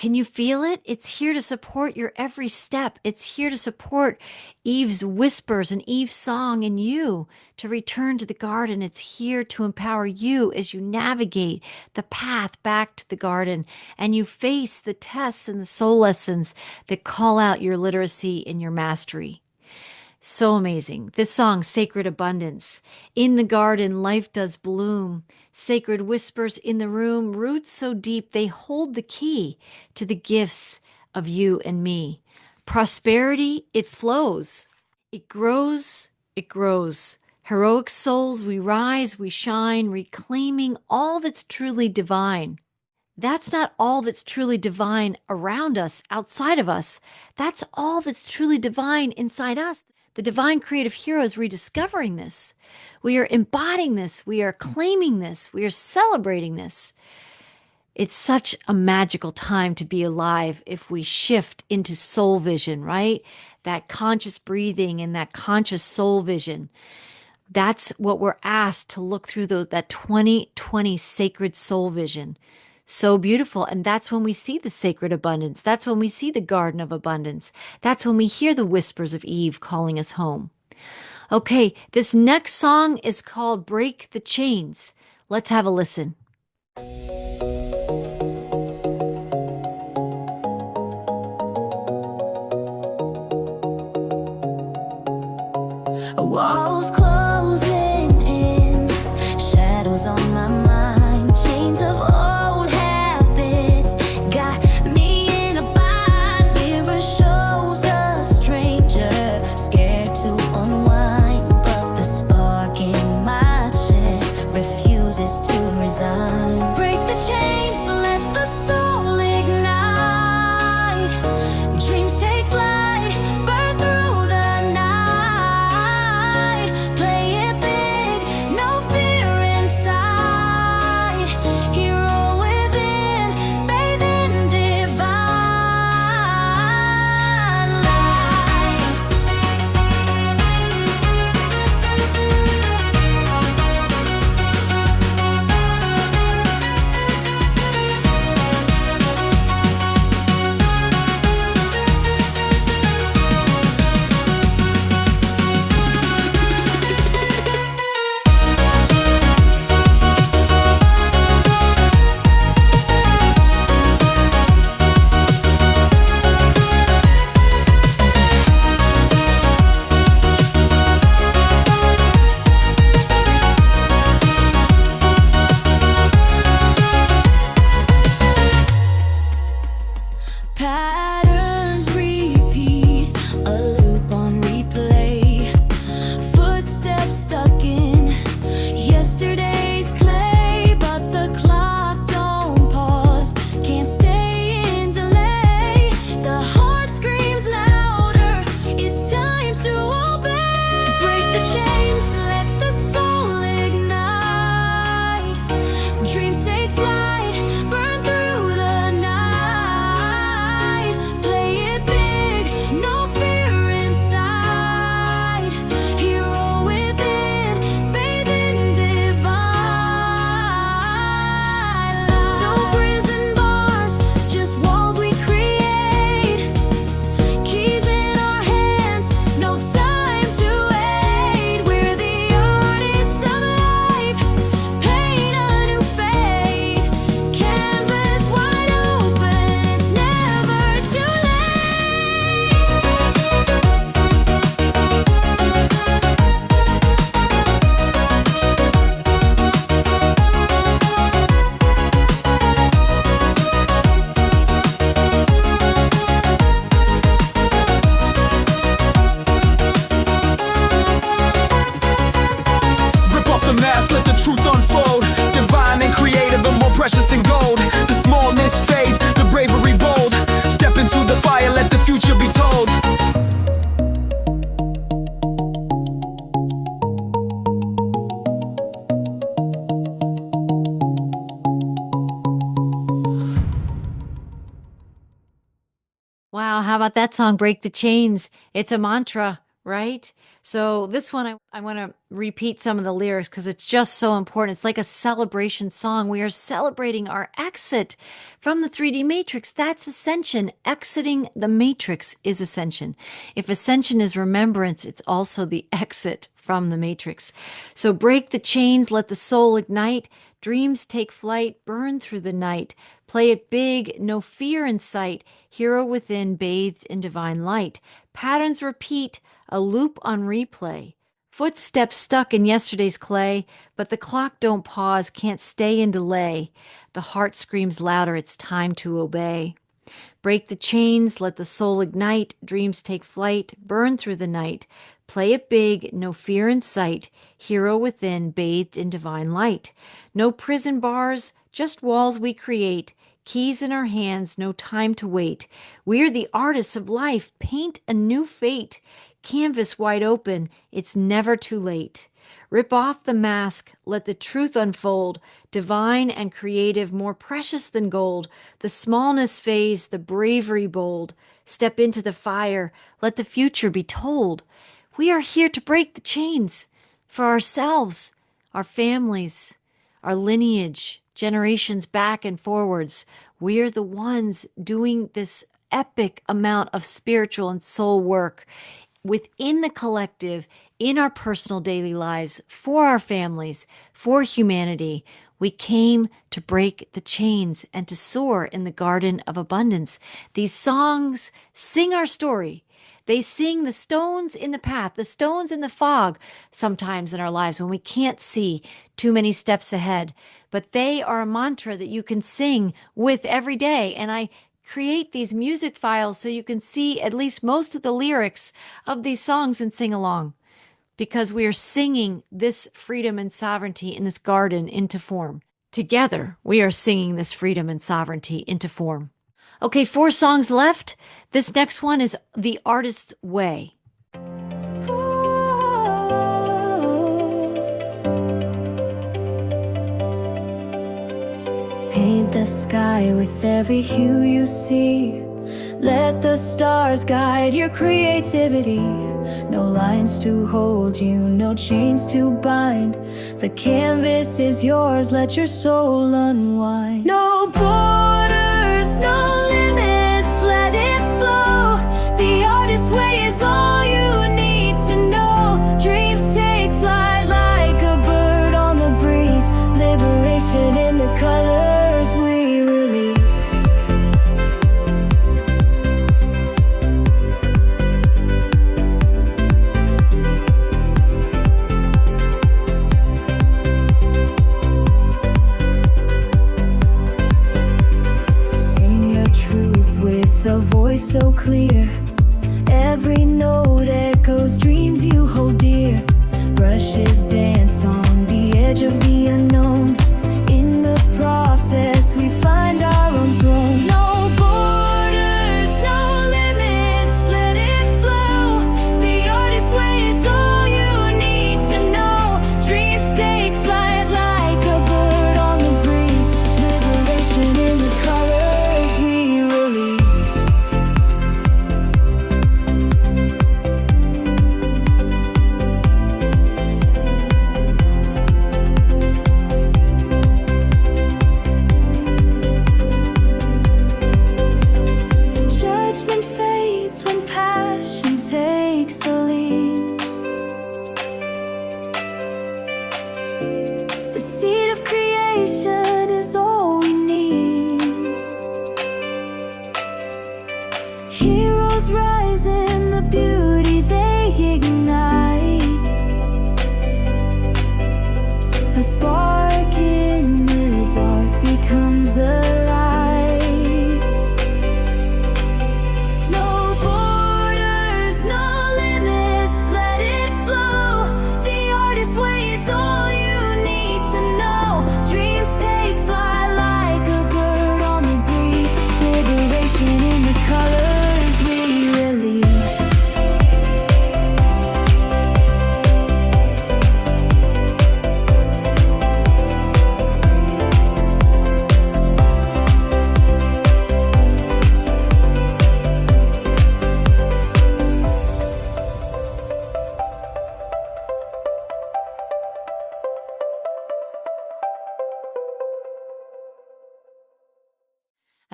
Can you feel it? It's here to support your every step. It's here to support Eve's whispers and Eve's song in you to return to the garden. It's here to empower you as you navigate the path back to the garden and you face the tests and the soul lessons that call out your literacy and your mastery. So amazing. This song, Sacred Abundance. In the garden, life does bloom. Sacred whispers in the room, roots so deep they hold the key to the gifts of you and me. Prosperity, it flows. It grows, it grows. Heroic souls, we rise, we shine, reclaiming all that's truly divine. That's not all that's truly divine around us, outside of us. That's all that's truly divine inside us. The divine creative heroes rediscovering this. We are embodying this. We are claiming this. We are celebrating this. It's such a magical time to be alive if we shift into soul vision, right? That conscious breathing and that conscious soul vision. That's what we're asked to look through that 2020 sacred soul vision. So beautiful. And that's when we see the sacred abundance. That's when we see the garden of abundance. That's when we hear the whispers of Eve calling us home. Okay, this next song is called Break the Chains. Let's have a listen. Walls closing in, shadows on my mind, chains of old habits got me in a bind. Mirror shows a stranger, scared to unwind, but the spark in my chest refuses to resign. Break the chains, let the soul ignite. Dreams take flight, burn through the night. Play it big. let the truth unfold. Divine and creative are more precious than gold. The smallness fades, the bravery bold. Step into the fire, let the future be told. Wow, how about that song, Break the Chains? It's a mantra, right? So this one, I want to repeat some of the lyrics because it's just so important. It's like a celebration song. We are celebrating our exit from the 3D matrix. That's ascension. Exiting the matrix is ascension. If ascension is remembrance, it's also the exit from the matrix. So break the chains, let the soul ignite. Dreams take flight, burn through the night. Play it big, no fear in sight. Hero within, bathed in divine light. Patterns repeat, a loop on replay. Footsteps stuck in yesterday's clay, but the clock don't pause, can't stay in delay. The heart screams louder, it's time to obey. Break the chains, let the soul ignite. Dreams take flight, burn through the night. Play it big, no fear in sight. Hero within, bathed in divine light. No prison bars, just walls we create. Keys in our hands, no time to wait. We're the artists of life, paint a new fate. Canvas wide open, it's never too late. Rip off the mask, let the truth unfold. Divine and creative, more precious than gold. The smallness phase, the bravery bold. Step into the fire, let the future be told. We are here to break the chains for ourselves, our families, our lineage, generations back and forwards. We're the ones doing this epic amount of spiritual and soul work within the collective, in our personal daily lives, for our families, for humanity. We came to break the chains and to soar in the garden of abundance. These songs sing our story. They sing the stones in the path, the stones in the fog sometimes in our lives when we can't see too many steps ahead. But they are a mantra that you can sing with every day. And I create these music files so you can see at least most of the lyrics of these songs and sing along, because we are singing this freedom and sovereignty in this garden into form. Together, we are singing this freedom and sovereignty into form. Okay, 4 songs left. This next one is The Artist's Way. Paint the sky with every hue you see. Let the stars guide your creativity. No lines to hold you, no chains to bind. The canvas is yours, let your soul unwind. No borders, no limits, let it flow. The artist's way is all you need to know. Dreams take flight like a bird on the breeze. Liberation in the colors we release. A voice so clear, every note echoes dreams you hold dear. Brushes dance on the edge of the unknown. In the process we find our own throne. No borders, no limits, let it flow. The artist's way is all you need to know. Dreams take flight like a bird on the breeze. Liberation in the colors we release. Way is all you need.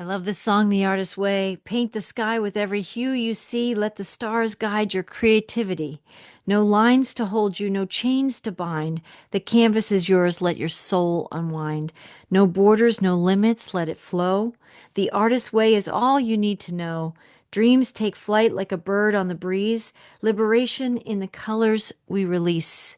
love this song, The Artist's Way. Paint the sky with every hue you see. Let the stars guide your creativity. No lines to hold you, no chains to bind. The canvas is yours, let your soul unwind. No borders, no limits, let it flow. The artist's way is all you need to know. Dreams take flight like a bird on the breeze. Liberation in the colors we release.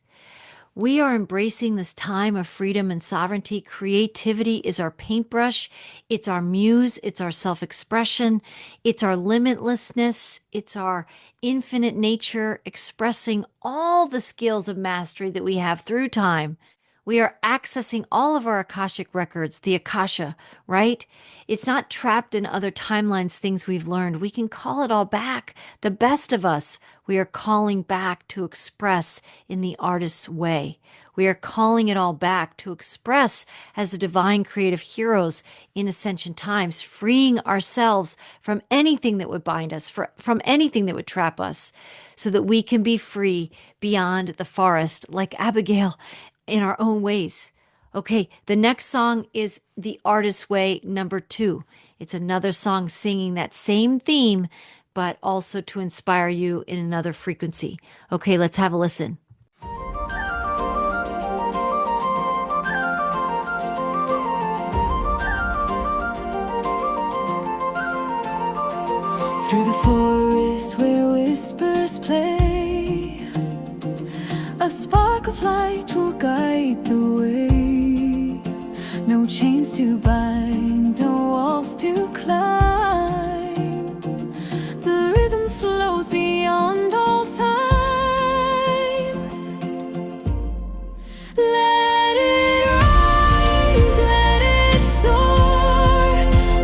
We are embracing this time of freedom and sovereignty. Creativity is our paintbrush. It's our muse. It's our self-expression. It's our limitlessness. It's our infinite nature expressing all the skills of mastery that we have through time. We are accessing all of our Akashic records, the Akasha, right? It's not trapped in other timelines, things we've learned. We can call it all back. The best of us, we are calling back to express in the artist's way. We are calling it all back to express as the divine creative heroes in ascension times, freeing ourselves from anything that would bind us, from anything that would trap us, so that we can be free beyond the forest like Abigail in our own ways. Okay, the next song is The Artist's Way, number 2. It's another song singing that same theme, but also to inspire you in another frequency. Okay, let's have a listen. Through the forest where whispers play, a spark of light will guide the way. No chains to bind, no walls to climb. The rhythm flows beyond all time. Let it rise, let it soar.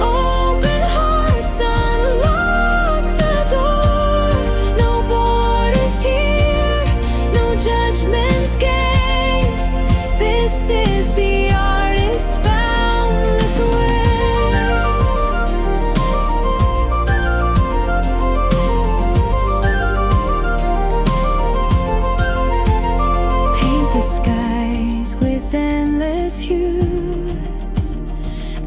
Open hearts, unlock the door. No borders here, no judgment's gaze. This is the artist's boundless way. Paint the skies with endless hues.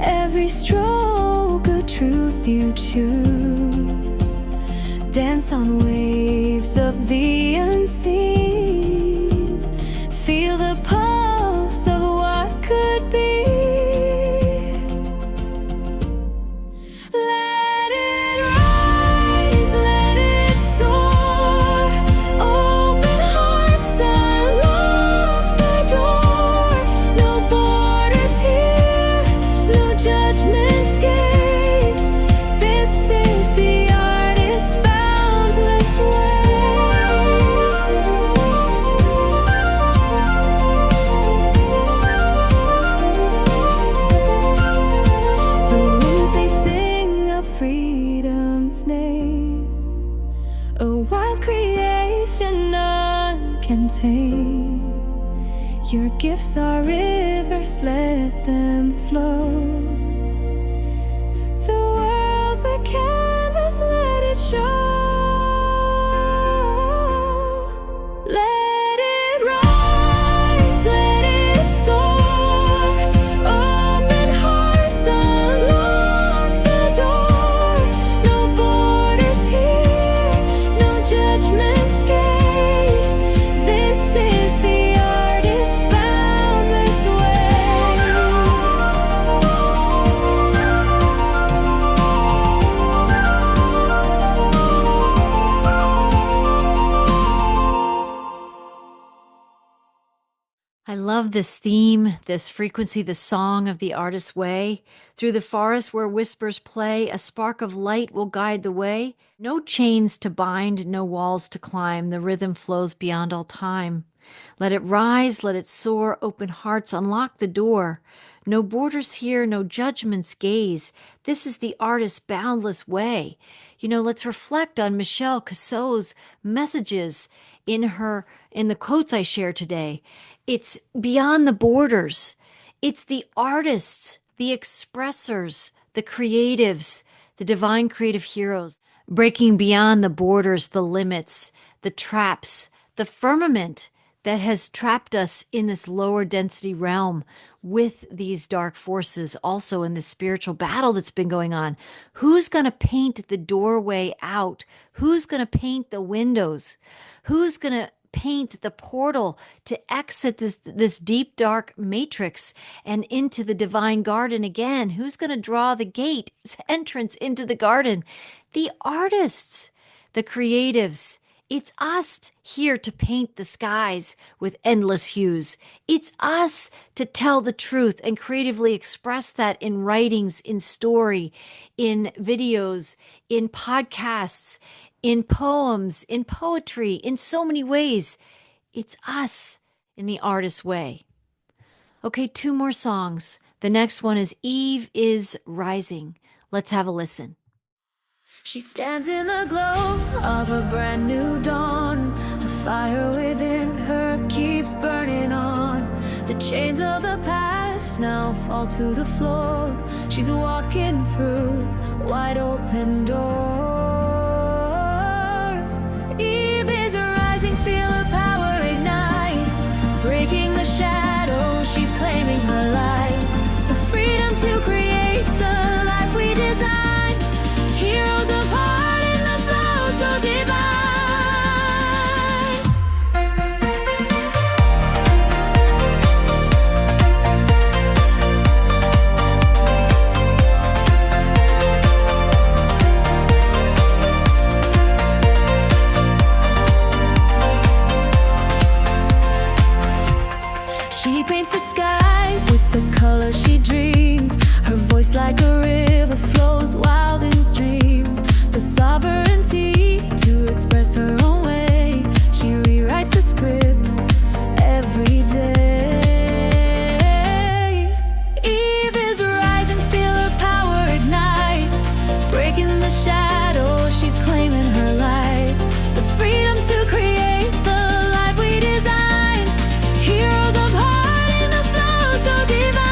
Every stroke a truth you choose. Dance on waves of the unseen. Feel the pulse of what could be. Let it rise, let it soar. Open hearts, unlock the door. No borders here, no judgment's gaze. This is the artist's boundless way. The winds they sing of freedom's name, a wild creation none can tame. Your gifts are rivers, let them flow. The world's a canvas, let it show. Let it rise, let it soar. Open hearts, unlock the door. No borders here, no judgment's gaze. This is the artist's boundless way. I love this theme, this frequency, the song of the artist's way. Through the forest where whispers play, a spark of light will guide the way. No chains to bind, no walls to climb. The rhythm flows beyond all time. Let it rise, let it soar. Open hearts, unlock the door. No borders here, no judgment's gaze. This is the artist's boundless way. You know, let's reflect on Michelle Cassot's messages in the quotes I share today. It's beyond the borders. It's the artists, the expressors, the creatives, the divine creative heroes, breaking beyond the borders, the limits, the traps, the firmament that has trapped us in this lower density realm with these dark forces, also in this spiritual battle that's been going on. Who's going to paint the doorway out? Who's going to paint the windows? Who's going to paint the portal to exit this deep dark matrix and into the divine garden again? Who's going to draw the gate entrance into the garden? The artists, the creatives. It's us here to paint the skies with endless hues. It's us to tell the truth and creatively express that in writings, in story, in videos, in podcasts, in poems, in poetry, in so many ways. It's us in the artist's way. Okay, 2 more songs. The next one is Eve is Rising. Let's have a listen. She stands in the glow of a brand new dawn. A fire within her keeps burning on. The chains of the past now fall to the floor. She's walking through wide open doors. Eve is rising, feel her power ignite. Breaking the shadows, she's claiming her light. The freedom to create the life we design. Heroes of heart in the flow so divine. She paints the sky with the color she dreams. Her voice like a river flows wild in streams. The sovereignty to express her own way. She rewrites the script every day. Eve is rising, feel her power ignite. Breaking the shadows, she's claiming her light. The freedom to create the life we design. Heroes of heart in the flow so divine.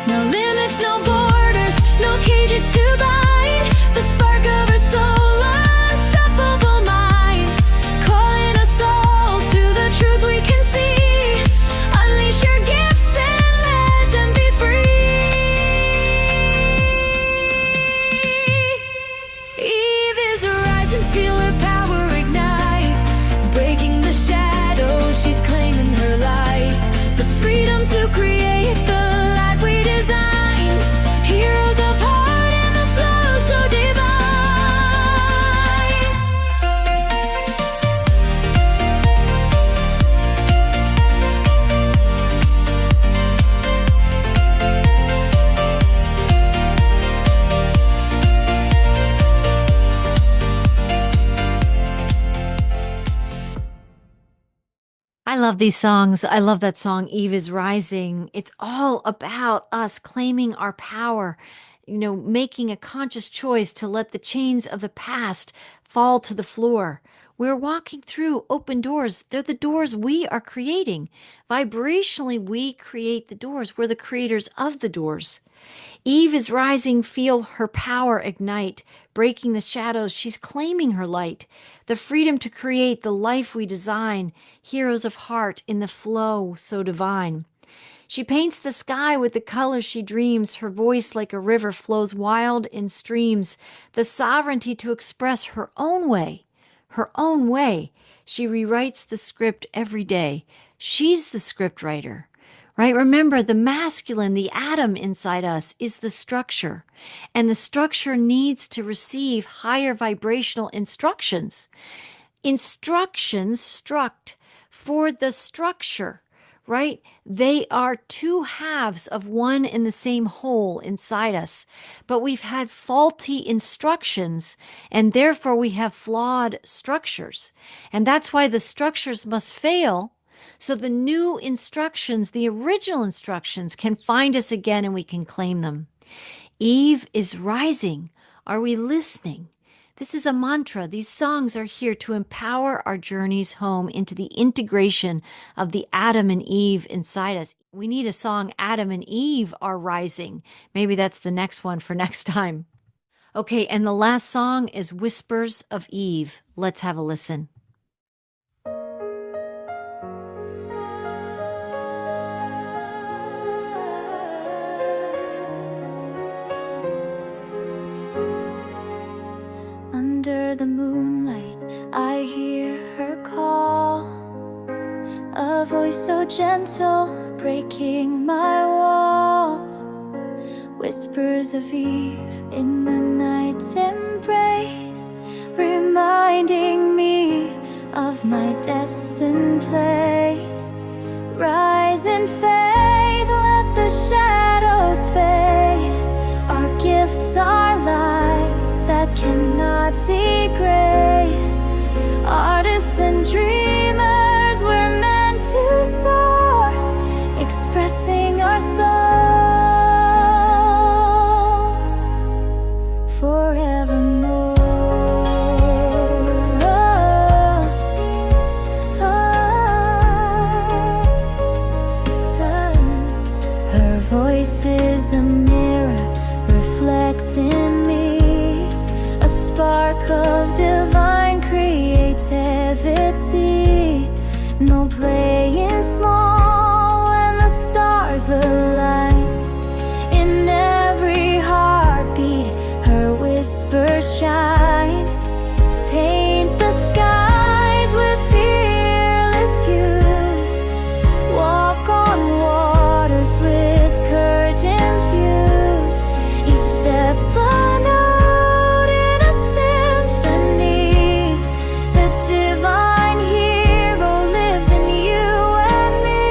No limits, no borders, no cages to bind. The spark of her soul, unstoppable mind. Calling us all to the truth we can see. Unleash your gifts and let them be free. Eve is rising, feel her power ignite. Breaking the shadows, she's claiming her light. The freedom to create the life we design. Heroes of heart in the flow so divine. I love these songs. I love that song, Eve is Rising. It's all about us claiming our power, making a conscious choice to let the chains of the past fall to the floor. We're walking through open doors. They're the doors we are creating. Vibrationally, we create the doors. We're the creators of the doors. Eve is rising, feel her power ignite. Breaking the shadows, she's claiming her light. The freedom to create the life we design. Heroes of heart in the flow so divine. She paints the sky with the colors she dreams. Her voice like a river flows wild in streams. The sovereignty to express her own way. Her own way. She rewrites the script every day. She's the script writer, right? Remember, the masculine, the atom inside us is the structure, and the structure needs to receive higher vibrational instructions. Instructions struct for the structure, right? They are 2 halves of one and the same whole inside us, but we've had faulty instructions, and therefore we have flawed structures. And that's why the structures must fail, so the new instructions, the original instructions, can find us again and we can claim them. Eve is rising. Are we listening? This is a mantra. These songs are here to empower our journeys home into the integration of the Adam and Eve inside us. We need a song, Adam and Eve Are Rising. Maybe that's the next one for next time. Okay, and the last song is Whispers of Eve. Let's have a listen. Under the moonlight, I hear her call, a voice so gentle, breaking my walls. Whispers of Eve in the night's embrace, reminding me of my destined place. Rise in faith, let the shadows fade. Our gifts are light that cannot degrade. Artists and dreamers, we're meant to soar, expressing our souls forevermore. Her voice is a mirror reflecting me, a spark of divine creativity. No playing small when the stars align. In every heartbeat, her whispers shine. Paint the skies with fearless hues. Walk on waters with courage infused. Each step a note in a symphony. The divine hero lives in you and me.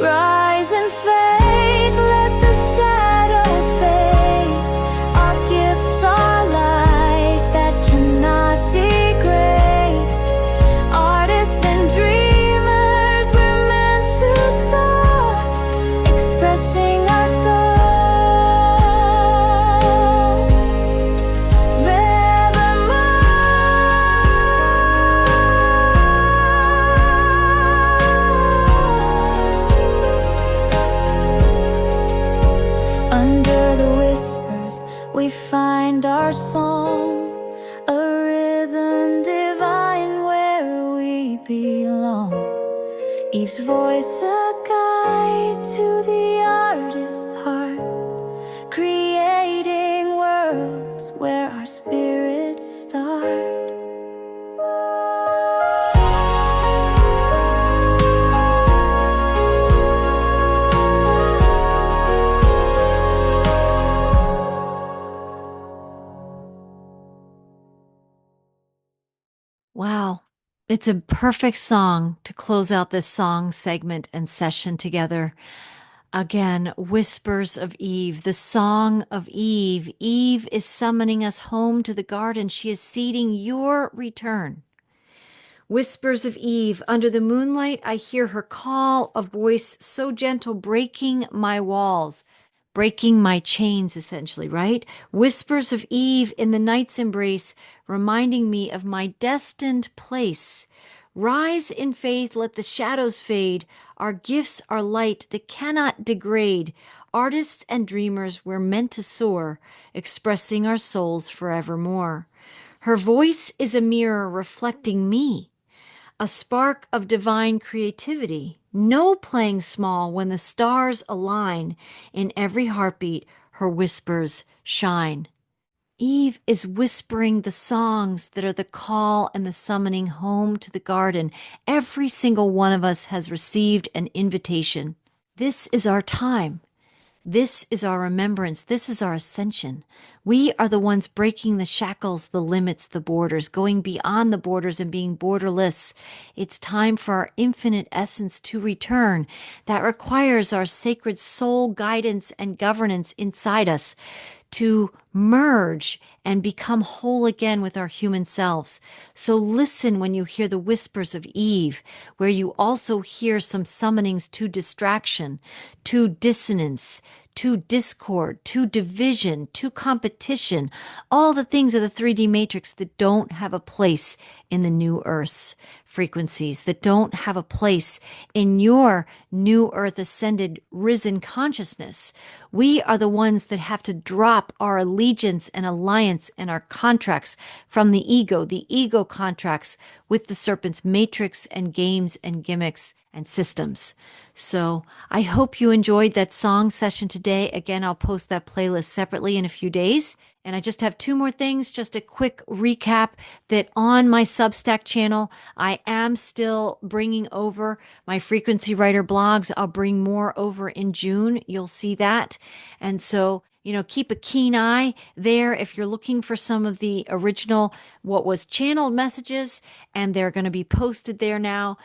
Rise in faith, let the shadows fade. Our gifts are light that cannot degrade. Artists and dreamers, we're meant to soar, expressing our souls forevermore. Under the whispers, we find our song, a rhythm divine where we belong. Eve's voice a guide to the artist's heart, creating worlds where our spirits start. Wow. It's a perfect song to close out this song segment and session together. Again, Whispers of Eve, the song of Eve. Eve is summoning us home to the garden. She is seeding your return. Whispers of Eve, under the moonlight, I hear her call, a voice so gentle, breaking my walls, breaking my chains, essentially, right? Whispers of Eve in the night's embrace, reminding me of my destined place. Rise in faith, let the shadows fade. Our gifts are light that cannot degrade. Artists and dreamers, we're meant to soar, expressing our souls forevermore. Her voice is a mirror reflecting me, a spark of divine creativity. No playing small when the stars align. In every heartbeat, her whispers shine. Eve is whispering the songs that are the call and the summoning home to the garden. Every single one of us has received an invitation. This is our time. This is our remembrance. This is our ascension. We are the ones breaking the shackles, the limits, the borders, going beyond the borders and being borderless. It's time for our infinite essence to return. That requires our sacred soul guidance and governance inside us to merge and become whole again with our human selves. So listen when you hear the whispers of Eve, where you also hear some summonings to distraction, to dissonance, to discord, to division, to competition, all the things of the 3D matrix that don't have a place in the new Earth's frequencies, that don't have a place in your new Earth ascended risen consciousness. We are the ones that have to drop our allegiance and alliance and our contracts from the ego contracts with the serpent's matrix and games and gimmicks and systems. So I hope you enjoyed that song session today. Again, I'll post that playlist separately in a few days. And I just have two more things, just a quick recap that on my Substack channel, I am still bringing over my Frequency Writer blogs. I'll bring more over in June. You'll see that. And so, keep a keen eye there if you're looking for some of the original, what was channeled messages, and they're going to be posted there now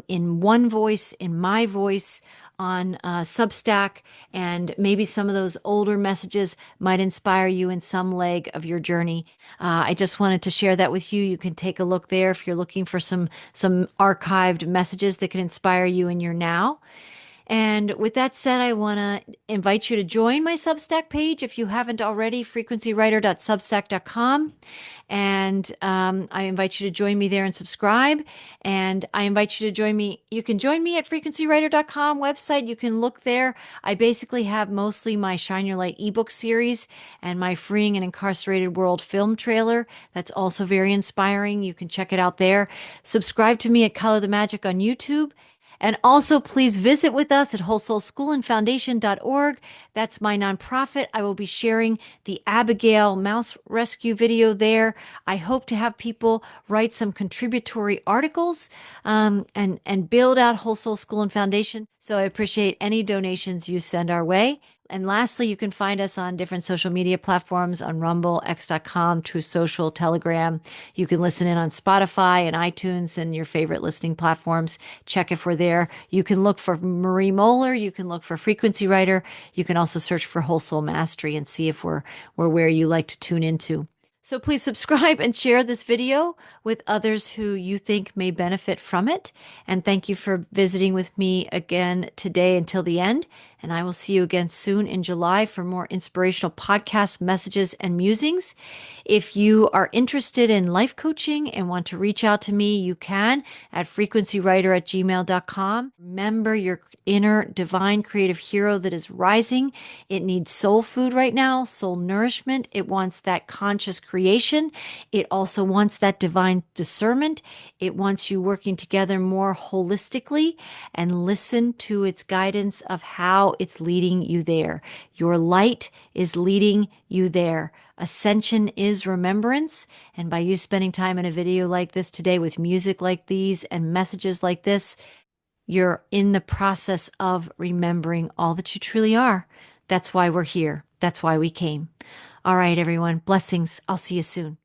in one voice, in my voice, on Substack, and maybe some of those older messages might inspire you in some leg of your journey. I just wanted to share that with you. You can take a look there if you're looking for some archived messages that can inspire you in your now. And with that said, I want to invite you to join my Substack page if you haven't already, frequencywriter.substack.com. And I invite you to join me there and subscribe. And I invite you to join me. You can join me at frequencywriter.com website. You can look there. I basically have mostly my Shine Your Light ebook series and my Freeing an Incarcerated World film trailer. That's also very inspiring. You can check it out there. Subscribe to me at Color the Magic on YouTube. And also, please visit with us at wholesouls.school-and-foundation.org. That's my nonprofit. I will be sharing the Abigail Mouse Rescue video there. I hope to have people write some contributory articles and build out Whole Soul School and Foundation. So I appreciate any donations you send our way. And lastly, you can find us on different social media platforms on Rumble, X.com, True Social, Telegram. You can listen in on Spotify and iTunes and your favorite listening platforms. Check if we're there. You can look for Marie Mohler. You can look for Frequency Writer. You can also search for Whole Soul Mastery and see if we're where you like to tune into. So please subscribe and share this video with others who you think may benefit from it. And thank you for visiting with me again today until the end. And I will see you again soon in July for more inspirational podcasts, messages, and musings. If you are interested in life coaching and want to reach out to me, you can at frequencywriter@gmail.com. Remember your inner divine creative hero that is rising. It needs soul food right now, soul nourishment. It wants that conscious creation. It also wants that divine discernment. It wants you working together more holistically and listen to its guidance of how it's leading you there. Your light is leading you there. Ascension is remembrance. And by you spending time in a video like this today with music like these and messages like this, you're in the process of remembering all that you truly are. That's why we're here. That's why we came. All right, everyone. Blessings. I'll see you soon.